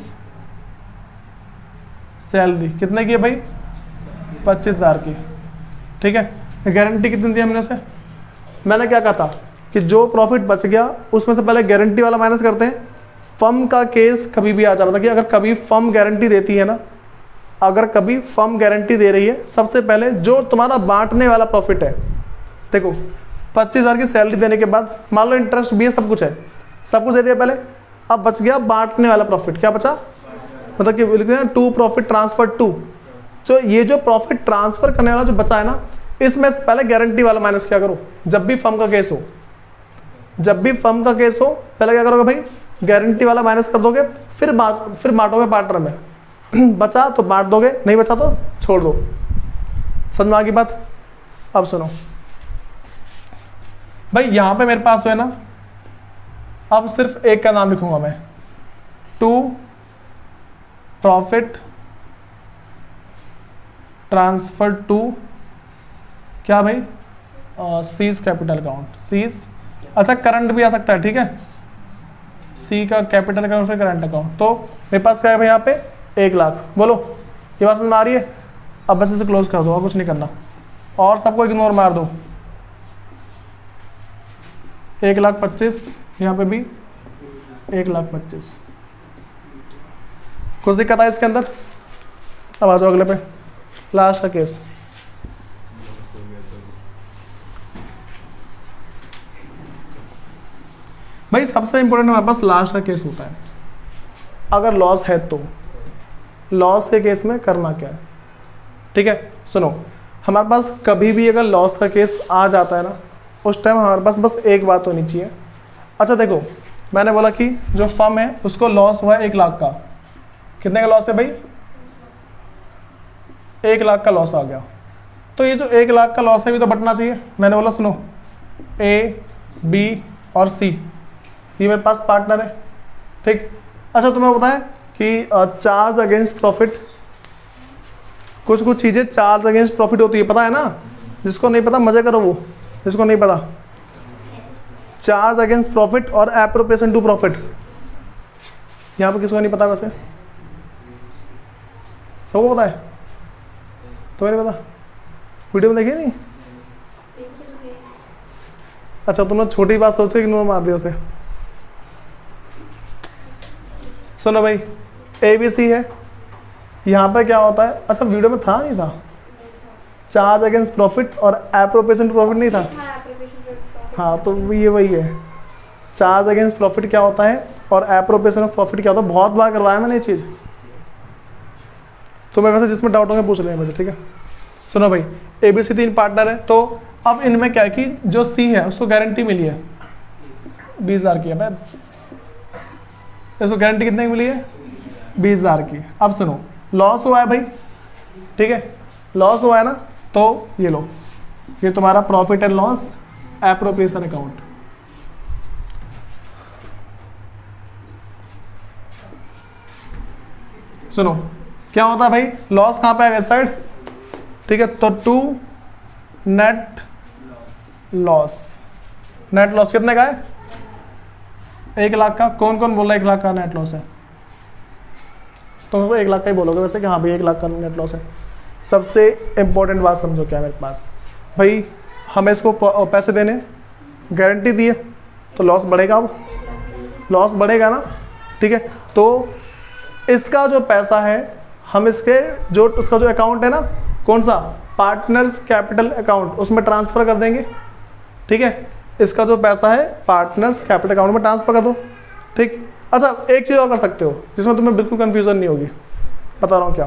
सैलरी। कितने की है भाई? 25,000 की, ठीक है। गारंटी कितनी दी हमने उसे? मैंने क्या कहा था कि जो प्रॉफिट बच गया उसमें से पहले गारंटी वाला माइनस करते हैं। फर्म का केस कभी भी आ जाता है कि अगर कभी फर्म गारंटी देती है ना, अगर कभी फर्म गारंटी दे रही है, सबसे पहले जो तुम्हारा बांटने वाला प्रॉफिट है, देखो 25,000 की सैलरी देने के बाद मान लो इंटरेस्ट भी है, सब कुछ है, सब कुछ दे दिया पहले, अब बच गया बांटने वाला प्रॉफिट। क्या बचा? मतलब कि लिखते हैं 2 प्रॉफिट ट्रांसफर 2। तो ये जो प्रॉफिट ट्रांसफर करने वाला जो बचा है ना, इसमें पहले गारंटी वाला माइनस क्या करो? जब भी फर्म का केस हो, जब भी फर्म का केस हो, पहले क्या करोगे भाई? गारंटी वाला माइनस कर दोगे, फिर बांटोगे पार्टनर में। बचा तो बांट दोगे, नहीं बचा तो छोड़ दो। समझ में आ गई बात? अब सुनो भाई, यहां पे मेरे पास जो है ना, अब सिर्फ एक का नाम लिखूंगा मैं, 2 प्रॉफिट ट्रांसफर 2 क्या भाई? सीज कैपिटल अकाउंट, सीज, अच्छा करंट भी आ सकता है, ठीक है। सी का कैपिटल अकाउंट से करंट अकाउंट। तो मेरे पास क्या है भाई? यहाँ पे 1 लाख। बोलो, ये बात समझ में आ रही है? अब बस इसे क्लोज कर दो और कुछ नहीं करना, और सबको इग्नोर मार दो। 1,25,000, यहाँ पे भी 1,25,000। कुछ दिक्कत है इसके अंदर? अब आ जाओ अगले पे, लास्ट का केस। भाई सबसे इंपॉर्टेंट हमारे पास लास्ट का केस होता है। अगर लॉस है तो लॉस के केस में करना क्या है, ठीक है? सुनो, हमारे पास कभी भी अगर लॉस का केस आ जाता है ना, उस टाइम हमारे पास बस एक बात होनी चाहिए। अच्छा देखो, मैंने बोला कि जो फर्म है उसको लॉस हुआ है 1 लाख का। कितने का लॉस है भाई? 1 लाख का लॉस आ गया। तो ये जो 1 लाख का लॉस है भी तो बटना चाहिए। मैंने बोला सुनो, ए, बी और सी ये मेरे पास पार्टनर है, ठीक। अच्छा तुम्हें पता है कि चार्ज अगेंस्ट प्रॉफिट, कुछ कुछ चीज़ें चार्ज अगेंस्ट प्रॉफिट होती है, पता है ना? जिसको नहीं पता मजे करो, वो जिसको नहीं पता, चार्ज अगेंस्ट प्रॉफिट और एप्रोप्रिएशन टू प्रॉफिट। यहाँ पे किसको नहीं पता? वैसे सबको पता है? तुम्हें नहीं पता? वीडियो में देखिए नहीं? अच्छा तुमने छोटी बात सोच के इग्नोर मार दिया उसे। सुनो भाई, ABC है, यहाँ पे क्या होता है? अच्छा वीडियो में था नहीं था? चार्ज अगेंस्ट प्रॉफिट और एप्रोप्रिएशन टू प्रॉफिट नहीं था? हाँ तो ये वही है। चार्ज अगेंस्ट प्रॉफिट क्या होता है और एप्रोप्रिएशन ऑफ प्रॉफिट क्या होता है। बहुत बार करवाया मैंने ये चीज़, तो मैं वैसे जिसमें डाउट होंगे पूछ लें मुझे, ठीक है? सुनो भाई, ABC 3 पार्टनर है, तो अब इनमें क्या है कि जो C है उसको गारंटी मिली है 20,000 की। है इसको गारंटी कितने की मिली है? 20,000 की। अब सुनो, लॉस हुआ है भाई, ठीक है? लॉस हुआ है ना, तो ये लो, ये तुम्हारा profit and loss appropriation account. सुनो क्या होता है भाई, लॉस कहां पे आएगा? इस साइड, ठीक है? तो to net loss. Net loss कितने का है? 1 लाख का। कौन कौन बोल रहा है 1 लाख का नेट लॉस है? तो 1 लाख का ही बोलोगे वैसे कि हाँ भाई 1 लाख का नेट लॉस है। सबसे इंपॉर्टेंट बात समझो क्या है मेरे पास भाई, हमें इसको पैसे देने, गारंटी दी है, तो लॉस बढ़ेगा। अब लॉस बढ़ेगा ना, ठीक है? तो इसका जो पैसा है हम इसके जो उसका जो अकाउंट है ना, कौन सा? पार्टनर्स कैपिटल अकाउंट, उसमें ट्रांसफर कर देंगे, ठीक है? इसका जो पैसा है पार्टनर्स कैपिटल अकाउंट में ट्रांसफर कर दो, ठीक। अच्छा एक चीज़ और कर सकते हो जिसमें तुम्हें बिल्कुल कंफ्यूजन नहीं होगी, बता रहा हूँ क्या।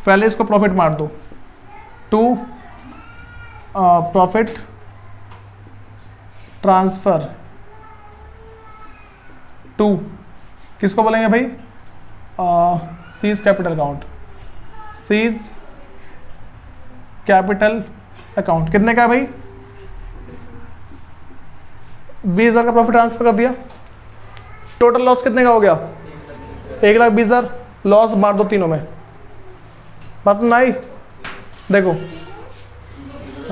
पहले इसको प्रॉफिट मार दो, टू प्रॉफिट ट्रांसफर टू, किसको बोलेंगे भाई? Seize capital account. Seize capital account कितने का है भाई? 20,000 का प्रॉफिट ट्रांसफर कर दिया। टोटल लॉस कितने का हो गया? 1,20,000। लॉस मार दो तीनों में, बस नहीं देखो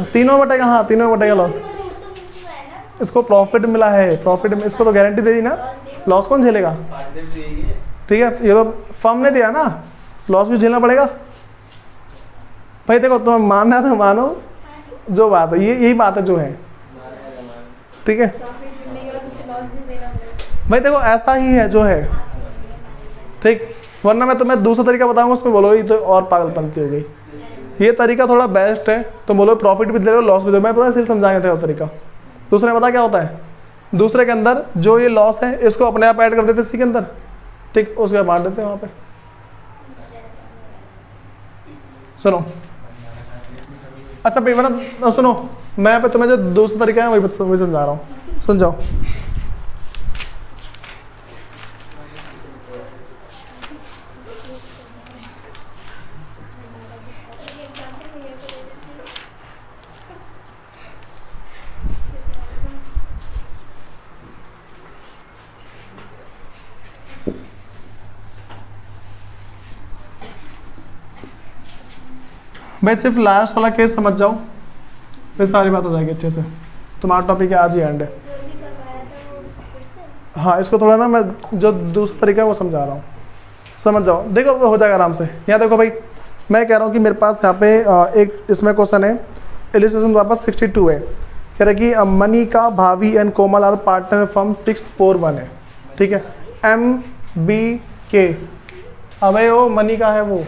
तीनों में बटेगा। हाँ तीनों में बटेगा लॉस। इसको प्रॉफिट मिला है, प्रॉफिट में इसको तो गारंटी दे दी ना, लॉस कौन झेलेगा? ठीक है, ये तो फर्म ने दिया ना, लॉस भी झेलना पड़ेगा भाई। देखो तुम्हें मानना है तो मानो, जो बात है यही बात है जो है, ठीक है भाई। देखो ऐसा ही है जो है, ठीक। वरना मैं तुम्हें दूसरा तरीका बताऊंगा, उसमें बोलो ये तो और पागलपंती हो गई। ये तरीका थोड़ा बेस्ट है, तो बोलो प्रॉफिट भी दे रहे हो लॉस भी दे रहे हो। मैं पूरा सिर्फ समझाएंगे थे वो तरीका। दूसरे में पता क्या होता है? दूसरे के अंदर जो ये लॉस है इसको अपने आप ऐड कर देते इसी के अंदर, ठीक, उसके बाद बांट देते हैं वहाँ पे। सुनो अच्छा भाई बना सुनो, मैं पे तुम्हें जो दूसरा तरीका है वही समझा रहा हूँ, सुन जाओ। भाई सिर्फ लास्ट वाला केस समझ जाओ, फिर सारी बात हो जाएगी अच्छे से। तुम्हारा टॉपिक है आज ही एंड है। हाँ इसको थोड़ा ना मैं जो दूसरा तरीका है वो समझा रहा हूँ। समझ जाओ, देखो वो हो जाएगा आराम से। यहाँ देखो भाई, मैं कह रहा हूँ कि मेरे पास यहाँ पे एक इसमें क्वेश्चन है, इलिस्ट्रेशन वापस 62 है, कह रहा है कि Manika, Bhavi and Komal are partner firm 641 है, ठीक है। MBK, अबे वो मनिका है, वो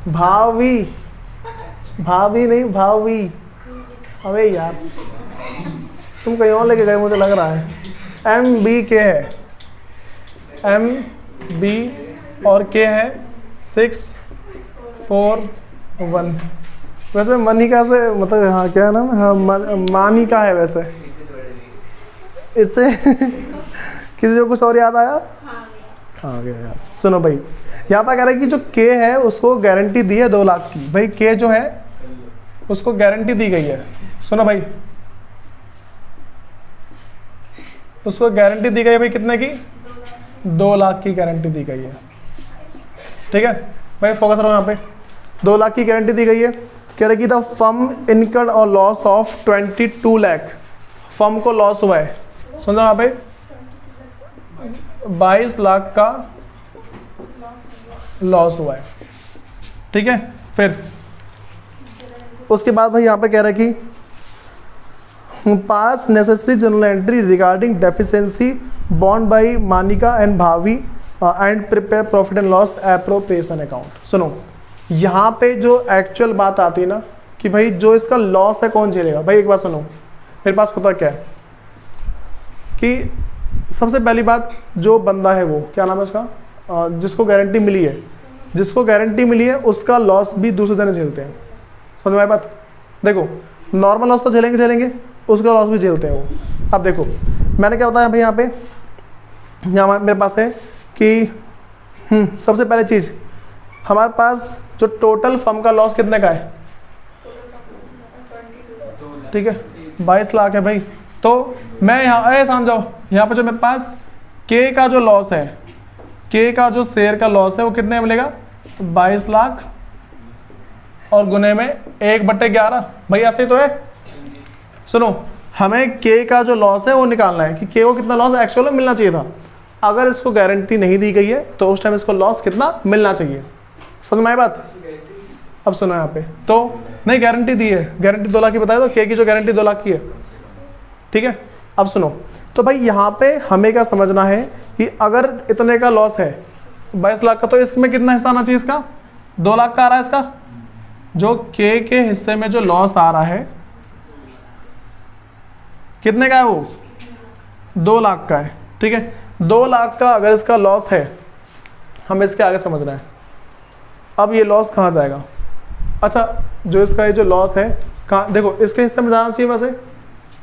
भावी, भाभी नहीं भावी, अबे यार तुम कहीं और लेके गए मुझे लग रहा है। MBK है, MB और K है 641। वैसे मनिका से मतलब हाँ क्या है ना, हाँ मानिका है वैसे। इससे किसी को कुछ और याद आया? हाँ गया यार। सुनो भाई, यहाँ पर कह रहा है कि जो K है उसको गारंटी दी है 2 लाख की। भाई K जो है उसको गारंटी दी गई है, सुनो भाई, उसको गारंटी दी गई है भाई कितने की? 2 लाख की गारंटी दी गई है, ठीक है भाई, फोकस रहो यहाँ पे। 2 लाख की गारंटी दी गई है। कह रहे कि द फर्म इनकर्ड और लॉस ऑफ 22 लाख, फर्म को लॉस हुआ है, सुन यहाँ पे 22 लाख का लॉस हुआ है, ठीक है। फिर उसके बाद भाई यहाँ पे कह रहा है कि pass necessary general entry regarding deficiency bond by Manika and Bhavi and prepare profit and loss appropriation account. सुनो, यहाँ पे जो एक्चुअल बात आती है ना कि भाई जो इसका लॉस है कौन झेलेगा। भाई एक बात सुनो, मेरे पास होता क्या है कि सबसे पहली बात, जो बंदा है वो क्या नाम है उसका, जिसको गारंटी मिली है, जिसको गारंटी मिली है उसका लॉस भी दूसरे जने झेलते हैं। समझ में आई बात? देखो नॉर्मल लॉस तो झेलेंगे, उसका लॉस भी झेलते हैं वो। अब देखो मैंने क्या बताया भाई, यहाँ पे यहाँ मेरे पास है कि सबसे पहले चीज़ हमारे पास जो टोटल फर्म का लॉस कितने का है, ठीक है 22 लाख है भाई। तो मैं यहाँ समझाओ, यहाँ पे जो मेरे पास के का जो लॉस है, के का जो शेयर का लॉस है वो कितने में मिलेगा? 22 लाख और गुने में 1/11। भाई ऐसे ही तो है। सुनो, हमें के का जो लॉस है वो निकालना है कि के को कितना लॉस एक्चुअल में मिलना चाहिए था। अगर इसको गारंटी नहीं दी गई है तो उस टाइम इसको लॉस कितना मिलना चाहिए। समझ में आई बात? अब सुनो यहाँ पे, तो नहीं गारंटी दी है, गारंटी 2 लाख की बताया, तो के की जो गारंटी 2 लाख की है, ठीक है। अब सुनो, तो भाई यहाँ पे हमें क्या समझना है कि अगर इतने का लॉस है 22 लाख का, तो इसमें कितना हिस्सा आना चाहिए इसका? 2 लाख का आ रहा है इसका। जो के हिस्से में जो लॉस आ रहा है कितने का है वो? 2 लाख का है, ठीक है। 2 लाख का अगर इसका लॉस है, हमें इसके आगे समझना है। अब ये लॉस कहाँ जाएगा? अच्छा, जो इसका ये जो लॉस है कहाँ, देखो इसके हिस्से में जाना चाहिए वैसे,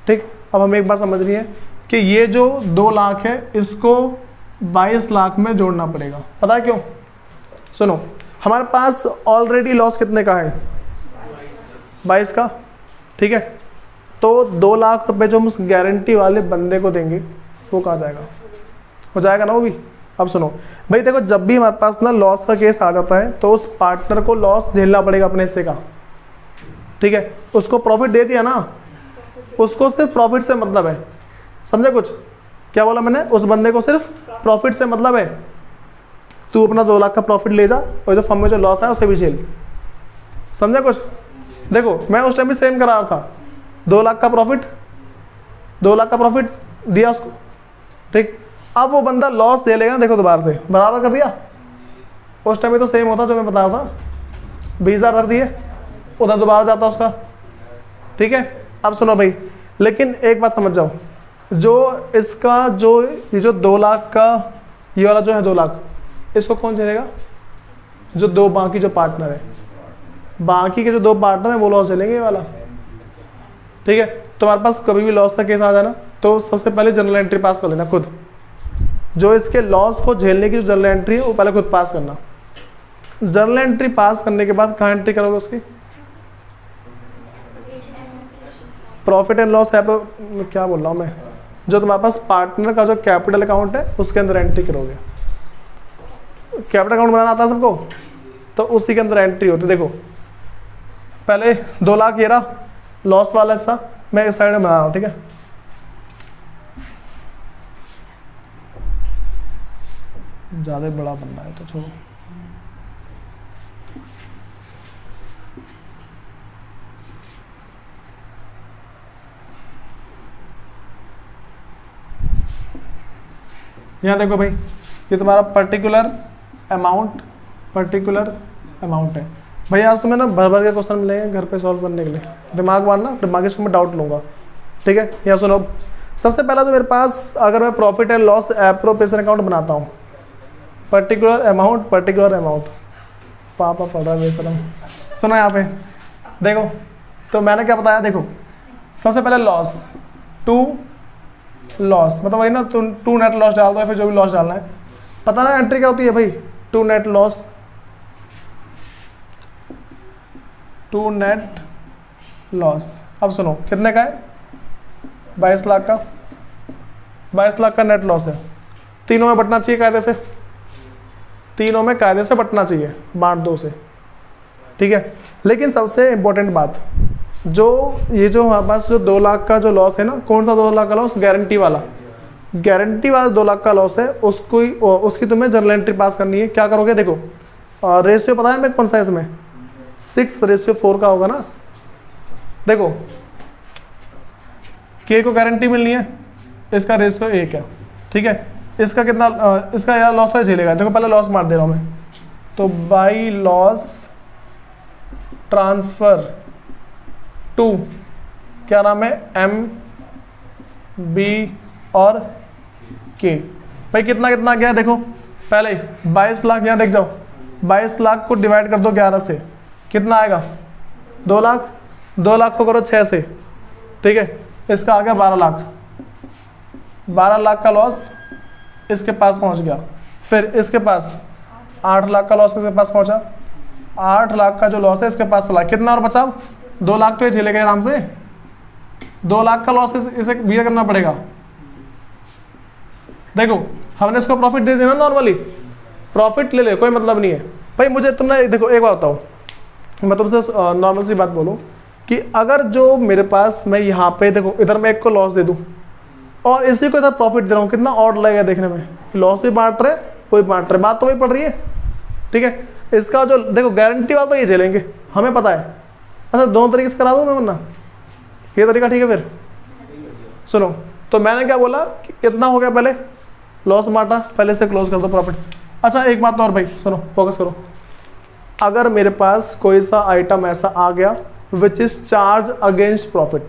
ठीक। अब हमें एक बात समझनी है कि ये जो 2 लाख है इसको 22 लाख में जोड़ना पड़ेगा। पता है क्यों? सुनो, हमारे पास ऑलरेडी लॉस कितने का है? 22 का, ठीक है। तो 2 लाख रुपए जो हम उस गारंटी वाले बंदे को देंगे वो कहाँ जाएगा? हो जाएगा ना वो भी। अब सुनो भाई, देखो जब भी हमारे पास ना लॉस का केस आ जाता है तो उस पार्टनर को लॉस झेलना पड़ेगा अपने हिस्से का, ठीक है। उसको प्रॉफिट दे दिया ना, उसको सिर्फ प्रॉफिट से मतलब है। समझे कुछ? क्या बोला मैंने? उस बंदे को सिर्फ प्रॉफिट से मतलब है। तू अपना 2 लाख का प्रॉफिट ले जा और जो फर्म में जो लॉस है उसे भी झेल। समझा कुछ? देखो मैं उस टाइम भी सेम करा रहा था, 2 लाख का प्रॉफिट, 2 लाख का प्रॉफिट दिया उसको, ठीक। अब वो बंदा लॉस झेलेगा, देखो दोबारा से बराबर कर दिया। उस टाइम में तो सेम होता जो मैं बता रहा था, 20,000 कर दिए, उधर दोबारा जाता उसका, ठीक है। अब सुनो भाई, लेकिन एक बात समझ जाओ, जो इसका जो ये जो 2 लाख का ये वाला जो है 2 लाख, इसको कौन झेलेगा? जो 2 बाकी जो पार्टनर है, बाकी के जो 2 पार्टनर है वो लॉस झेलेंगे ये वाला, ठीक है। तुम्हारे पास कभी भी लॉस का केस आ जाना तो सबसे पहले जनरल एंट्री पास कर लेना खुद। जो इसके लॉस को झेलने की जो जनरल एंट्री है वो पहले खुद पास करना। जनरल एंट्री पास करने के बाद कहाँ एंट्री करोगे उसकी? प्रॉफिट एंड लॉस है, क्या बोल रहा हूँ मैं, जो तुम्हारे पास पार्टनर का जो कैपिटल अकाउंट है उसके अंदर एंट्री करोगे। कैपिटल अकाउंट बनाना आता है सबको, तो उसी के अंदर एंट्री होती है। देखो पहले 2 लाख ये रहा लॉस वाला हिस्सा, मैं इस साइड में बना रहा हूँ, ठीक है। ज़्यादा बड़ा बनना है तो छोड़ो। यहाँ देखो भाई, ये तुम्हारा पर्टिकुलर अमाउंट है भाई। आज तुम्हें ना भर भर के क्वेश्चन मिलेंगे घर पे सॉल्व करने के लिए, दिमाग मारना, दिमाग से मैं डाउट लूँगा, ठीक है। यहाँ सुनो, सबसे पहला तो मेरे पास अगर मैं profit and loss appropriation account बनाता हूँ, पर्टिकुलर अमाउंट पापा पढ़ रहा है बेशरम। सुनो यहाँ पे देखो, तो मैंने क्या बताया, देखो सबसे पहले लॉस, टू लॉस मतलब वही ना, टू नेट लॉस डाल दो, फिर जो भी लॉस डालना है। पता ना एंट्री क्या होती है भाई, टू नेट लॉस। अब सुनो कितने का है, 22 लाख का, 22 लाख का नेट लॉस है। तीनों में बंटना चाहिए कायदे से, तीनों में कायदे से बंटना चाहिए, बांट दो से, ठीक है। लेकिन सबसे इंपॉर्टेंट बात, जो ये जो हमारे पास जो 2 लाख का जो लॉस है ना, कौन सा 2 लाख का लॉस, गारंटी वाला 2 लाख का लॉस है, उसकी तुम्हें जर्नल एंट्री पास करनी है। क्या करोगे, देखो रेशियो पता है मैं कौन सा है इसमें, 6:4 का होगा ना। देखो के को गारंटी मिलनी है, इसका रेशियो 1 है, ठीक है। इसका कितना इसका यार लॉस तो झेलेगा। देखो पहले लॉस मार दे रहा हूँ मैं, तो बाई लॉस ट्रांसफर टू क्या नाम है, एम बी और के। भाई कितना कितना गया, देखो पहले 22 लाख, यहाँ देख जाओ, 22 लाख को डिवाइड कर दो 11 से, कितना आएगा 2 लाख, 2 लाख को करो 6 से, ठीक है। इसका आ गया 12 लाख, 12 लाख का लॉस इसके पास पहुंच गया। फिर इसके पास 8 लाख का लॉस इसके पास पहुंचा, 8 लाख का जो लॉस है इसके पास चला, कितना और बचा, 2 लाख तो ये झेलेगा आराम से। 2 लाख का लॉस इसे बियर करना पड़ेगा। देखो हमने इसको प्रॉफिट दे देना, नॉर्मली प्रॉफिट ले ले, कोई मतलब नहीं है भाई। मुझे तुमने देखो एक बात बताओ, मैं तुमसे नॉर्मल सी बात बोलूं कि अगर जो मेरे पास मैं यहाँ पे देखो इधर मैं एक को लॉस दे दूं और इसी को इधर प्रॉफिट दे रहा हूँ, कितना ऑड लगेगा देखने में, लॉस भी बांट रहे कोई बांट रहे, बात तो वही पड़ रही है, ठीक है। इसका जो देखो गारंटी वाला तो ये झेलेंगे, हमें पता है। अच्छा दोनों तरीके से करा दूँ मैं, वरना ये तरीका ठीक है। फिर सुनो, तो मैंने क्या बोला कि इतना हो गया, पहले लॉस बांटा, पहले से क्लोज कर दो प्रॉफिट। अच्छा एक बात और भाई सुनो, फोकस करो, अगर मेरे पास कोई सा आइटम ऐसा आ गया which is charge against profit,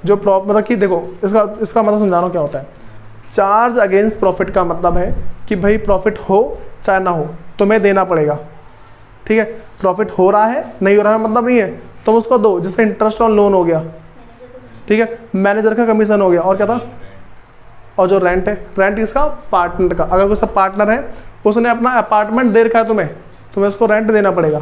जो मतलब कि देखो इसका मतलब समझाना क्या होता है। चार्ज अगेंस्ट प्रॉफिट का मतलब है कि भाई प्रॉफिट हो चाहे ना हो तुम्हें देना पड़ेगा, ठीक है। प्रॉफिट हो रहा है नहीं हो रहा है मतलब नहीं है, तुम उसको दो, जैसे इंटरेस्ट ऑन लोन हो गया, ठीक है, मैनेजर का कमीशन हो गया, और क्या था, और जो रेंट है, रेंट इसका पार्टनर का, अगर कोई सा पार्टनर है उसने अपना अपार्टमेंट दे रखा है तुम्हें उसको रेंट देना पड़ेगा।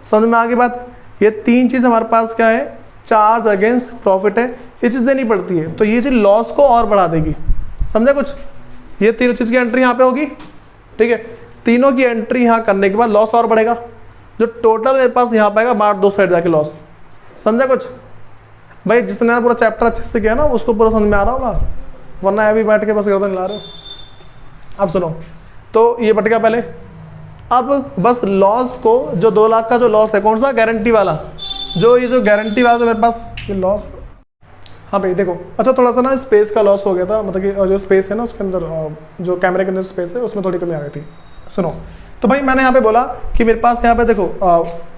समझ में आ गई बात। ये 3 चीज़ हमारे पास क्या है, चार्ज अगेंस्ट प्रॉफिट है, ये चीज़ देनी पड़ती है, तो ये चीज़ लॉस को और बढ़ा देगी, समझे कुछ। ये तीनों चीज़ की एंट्री यहाँ पे होगी, ठीक है। तीनों की एंट्री यहाँ करने के बाद लॉस और बढ़ेगा, जो टोटल मेरे पास यहाँ पाएगा बाहर 2 साइड जाके लॉस, समझा कुछ भाई। जिसने पूरा चैप्टर अच्छे से किया ना उसको पूरा समझ में आ रहा होगा, वरना अभी बैठ के बस गर्दन हिला रहे हो। अब सुनो, तो ये बट गया पहले। अब बस लॉस को, जो 2 लाख का जो लॉस है, कौन सा, गारंटी वाला, जो ये जो गारंटी वाला तो मेरे पास ये लॉस, हाँ भाई देखो। अच्छा थोड़ा सा ना स्पेस का लॉस हो गया था, मतलब कि जो स्पेस है ना उसके अंदर, जो कैमरे के अंदर स्पेस है उसमें थोड़ी कमी आ गई थी। सुनो, तो भाई मैंने यहाँ पे बोला कि मेरे पास यहाँ पे देखो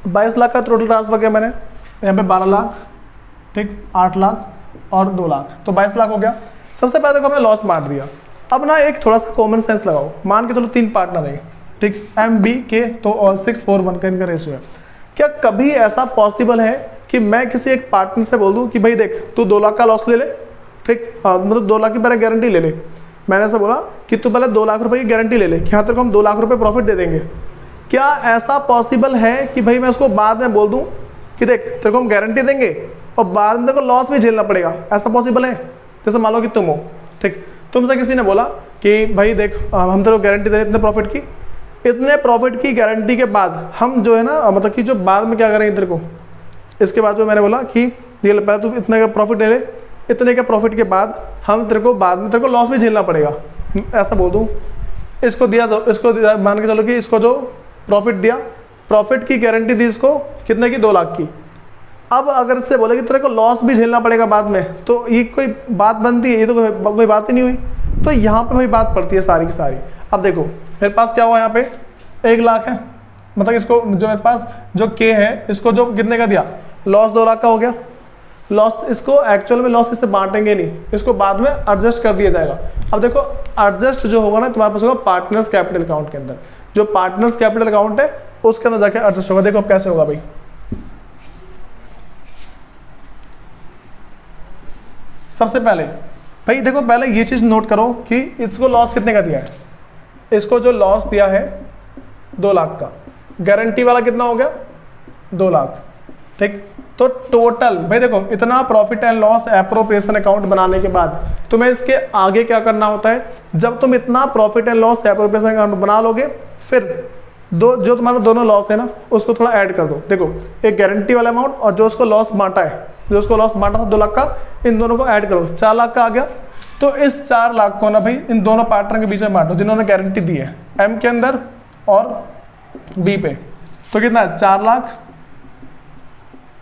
22 लाख का टोटल ट्रांसफर किया मैंने, यहाँ पे 12 लाख, ठीक, 8 लाख और 2 लाख, तो 22 लाख हो गया। सबसे पहले देखो हमने लॉस बांट दिया। अब ना एक थोड़ा सा कॉमन सेंस लगाओ, मान के चलो 3 पार्टनर है, ठीक, एम बी के, तो 6:4:1 का इनका रेशियो है। क्या कभी ऐसा पॉसिबल है कि मैं किसी एक पार्टनर से बोल दूं कि भाई देख तू 2 लाख का लॉस ले ले, ठीक, मतलब 2 लाख की पहले गारंटी ले ले। मैंने ऐसा बोला कि तू पहले 2 लाख रुपए की गारंटी ले ले, कि हाँ तेरे को हम 2 लाख रुपए प्रॉफिट दे देंगे। क्या ऐसा पॉसिबल है कि भाई मैं उसको बाद में बोल दूं कि देख तेरे को हम गारंटी देंगे और बाद में तेरे को लॉस भी झेलना पड़ेगा, ऐसा पॉसिबल है। जैसे मान लो कि तुम हो, ठीक, तुमसे किसी ने बोला कि भाई देख हम तेरे को गारंटी दे रहे इतने प्रॉफिट की, इतने प्रॉफिट की गारंटी के बाद हम जो है ना, मतलब कि जो बाद में क्या करेंगे तेरे को, इसके बाद जो मैंने बोला कि ये पहले तू इतने का प्रॉफिट ले ले, इतने के प्रॉफिट के बाद हम तेरे को बाद में तेरे को लॉस भी झेलना पड़ेगा, ऐसा बोल दूँ इसको दिया, तो इसको दिया, मान के चलो कि इसको जो प्रॉफिट दिया, प्रॉफिट की गारंटी दी इसको कितने की, 2 लाख की। अब अगर इससे बोले कि तेरे को लॉस भी झेलना पड़ेगा बाद में, तो ये कोई बात बनती है? ये तो कोई बात ही नहीं हुई। तो यहाँ पे वही बात पड़ती है सारी की सारी। अब देखो मेरे पास क्या हुआ, यहाँ पे 1 लाख है, मतलब इसको जो मेरे पास जो के है, इसको जो कितने का दिया, लॉस 2 लाख का हो गया। लॉस, इसको एक्चुअल में लॉस इससे बांटेंगे नहीं, इसको बाद में एडजस्ट कर दिया जाएगा। अब देखो एडजस्ट जो होगा ना तुम्हारे पास होगा पार्टनर्स कैपिटल अकाउंट के अंदर, जो पार्टनर्स कैपिटल अकाउंट है उसके अंदर जाके एडजस्ट होगा। देखो अब कैसे होगा भाई, सबसे पहले भाई देखो, पहले ये चीज नोट करो कि इसको लॉस कितने का दिया है। इसको जो लॉस दिया है 2 लाख का, गारंटी वाला कितना हो गया, 2 लाख, ठीक। तो टोटल भाई देखो, इतना profit and loss appropriation account बनाने के बाद तुम्हें इसके आगे क्या करना होता है, जब तुम इतना profit and loss appropriation account बना लोगे, फिर जो तुम्हारा दोनों लॉस है ना उसको थोड़ा ऐड कर दो। देखो एक गारंटी वाला अमाउंट और जो उसको लॉस बांटा है, जो उसको लॉस बांटा था 2 लाख का, इन दोनों को ऐड करो, 4 लाख का आ गया। तो इस 4 लाख को ना भाई इन दोनों पार्टनर के बीच में बांटो जिन्होंने गारंटी दी है, एम के अंदर और बी पे। तो कितना है, 4 लाख,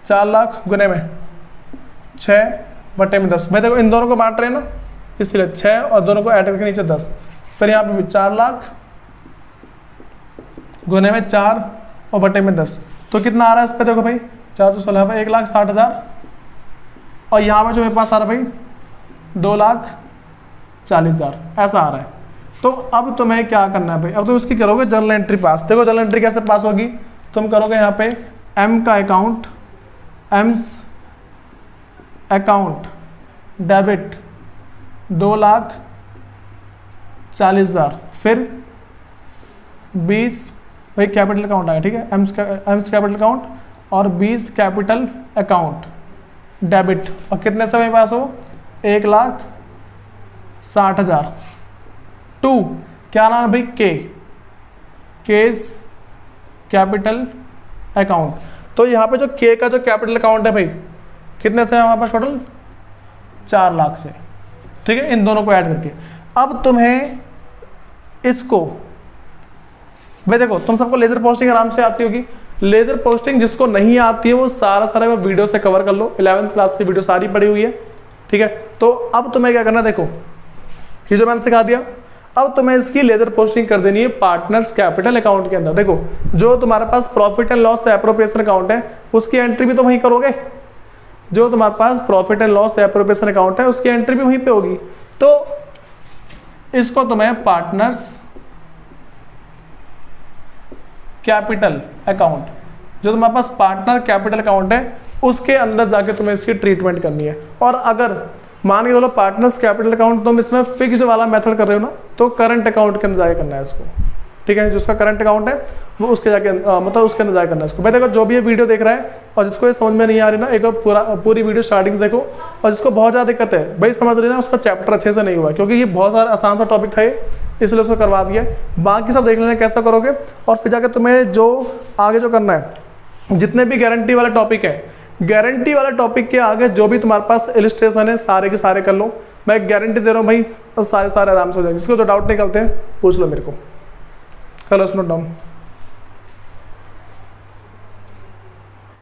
4 लाख गुने में 6/10। भाई देखो इन दोनों को बांट रहे हैं ना, इसलिए 6 और दोनों को ऐड करके नीचे 10। फिर यहाँ पे भी 4 लाख गुने में 4 और बटे में 10। तो कितना आ रहा है इस पे, देखो भाई 4 तो 16 भाई 1,60,000। और यहाँ पे जो मेरे पास आ रहा है भाई 2,40,000, ऐसा आ रहा है। तो अब तुम्हें क्या करना है भाई, अब तुम इसकी करोगे जर्नल एंट्री पास। देखो जर्नल एंट्री कैसे पास होगी, तुम करोगे यहाँ पे एम का अकाउंट, एम्स अकाउंट डेबिट 2,40,000, फिर 20 भाई कैपिटल अकाउंट आया, ठीक है, एम्स कैपिटल अकाउंट और 20 कैपिटल अकाउंट डेबिट। और कितने से मेरे पास हो, 1,60,000 टू क्या नाम है भाई, केस कैपिटल अकाउंट। तो यहाँ पे जो के का जो कैपिटल अकाउंट है भाई, कितने से है हमारे पास टोटल, 4 लाख से, ठीक है, इन दोनों को ऐड करके। अब तुम्हें इसको भाई देखो, तुम सबको लेजर पोस्टिंग आराम से आती होगी। लेजर पोस्टिंग जिसको नहीं आती है वो सारा वीडियो से कवर कर लो, 11th क्लास की वीडियो सारी पड़ी हुई है, ठीक है। तो अब तुम्हें क्या करना, देखो ये जो मैंने सिखा दिया, अब तुम्हें इसकी लेजर पोस्टिंग कर देनी है पार्टनर्स कैपिटल अकाउंट के अंदर। देखो जो तुम्हारे पास profit and loss appropriation account है उसकी एंट्री भी तो वहीं करोगे, जो तुम्हारे पास profit and loss appropriation account है उसकी एंट्री भी वहीं पे होगी। तो इसको तुम्हें पार्टनर्स कैपिटल अकाउंट, जो तुम्हारे पास पार्टनर कैपिटल अकाउंट है उसके अंदर जाके तुम्हें इसकी ट्रीटमेंट करनी है। और अगर मान के चलो पार्टनर्स कैपिटल अकाउंट तुम इसमें फिक्स्ड वाला मेथड कर रहे हो ना, तो करंट अकाउंट के अंदर जाके करना है इसको, ठीक है। जिसका करंट अकाउंट है वो उसके जाके मतलब उसके अंदर जाके करना है इसको। भाई देखो जो भी ये वीडियो देख रहा है और जिसको ये समझ में नहीं आ रही ना, एक बार पूरी वीडियो स्टार्टिंग देखो। और जिसको बहुत ज़्यादा दिक्कत है भाई समझ रही ना, उसका चैप्टर अच्छे से नहीं हुआ, क्योंकि ये बहुत सारा आसान सा टॉपिक था इसलिए उसको करवा दिया। बाकी सब देख लेना कैसा करोगे, और फिर जाके तुम्हें जो आगे जो करना है, जितने भी गारंटी वाले टॉपिक है, गारंटी वाले टॉपिक के आगे जो भी तुम्हारे पास इलिस्ट्रेशन है सारे के सारे कर लो। मैं गारंटी दे रहा हूँ भाई, तो सारे आराम से हो जाएंगे। जिसको जो डाउट निकलते हैं पूछ लो मेरे को, कल नोट डाउन।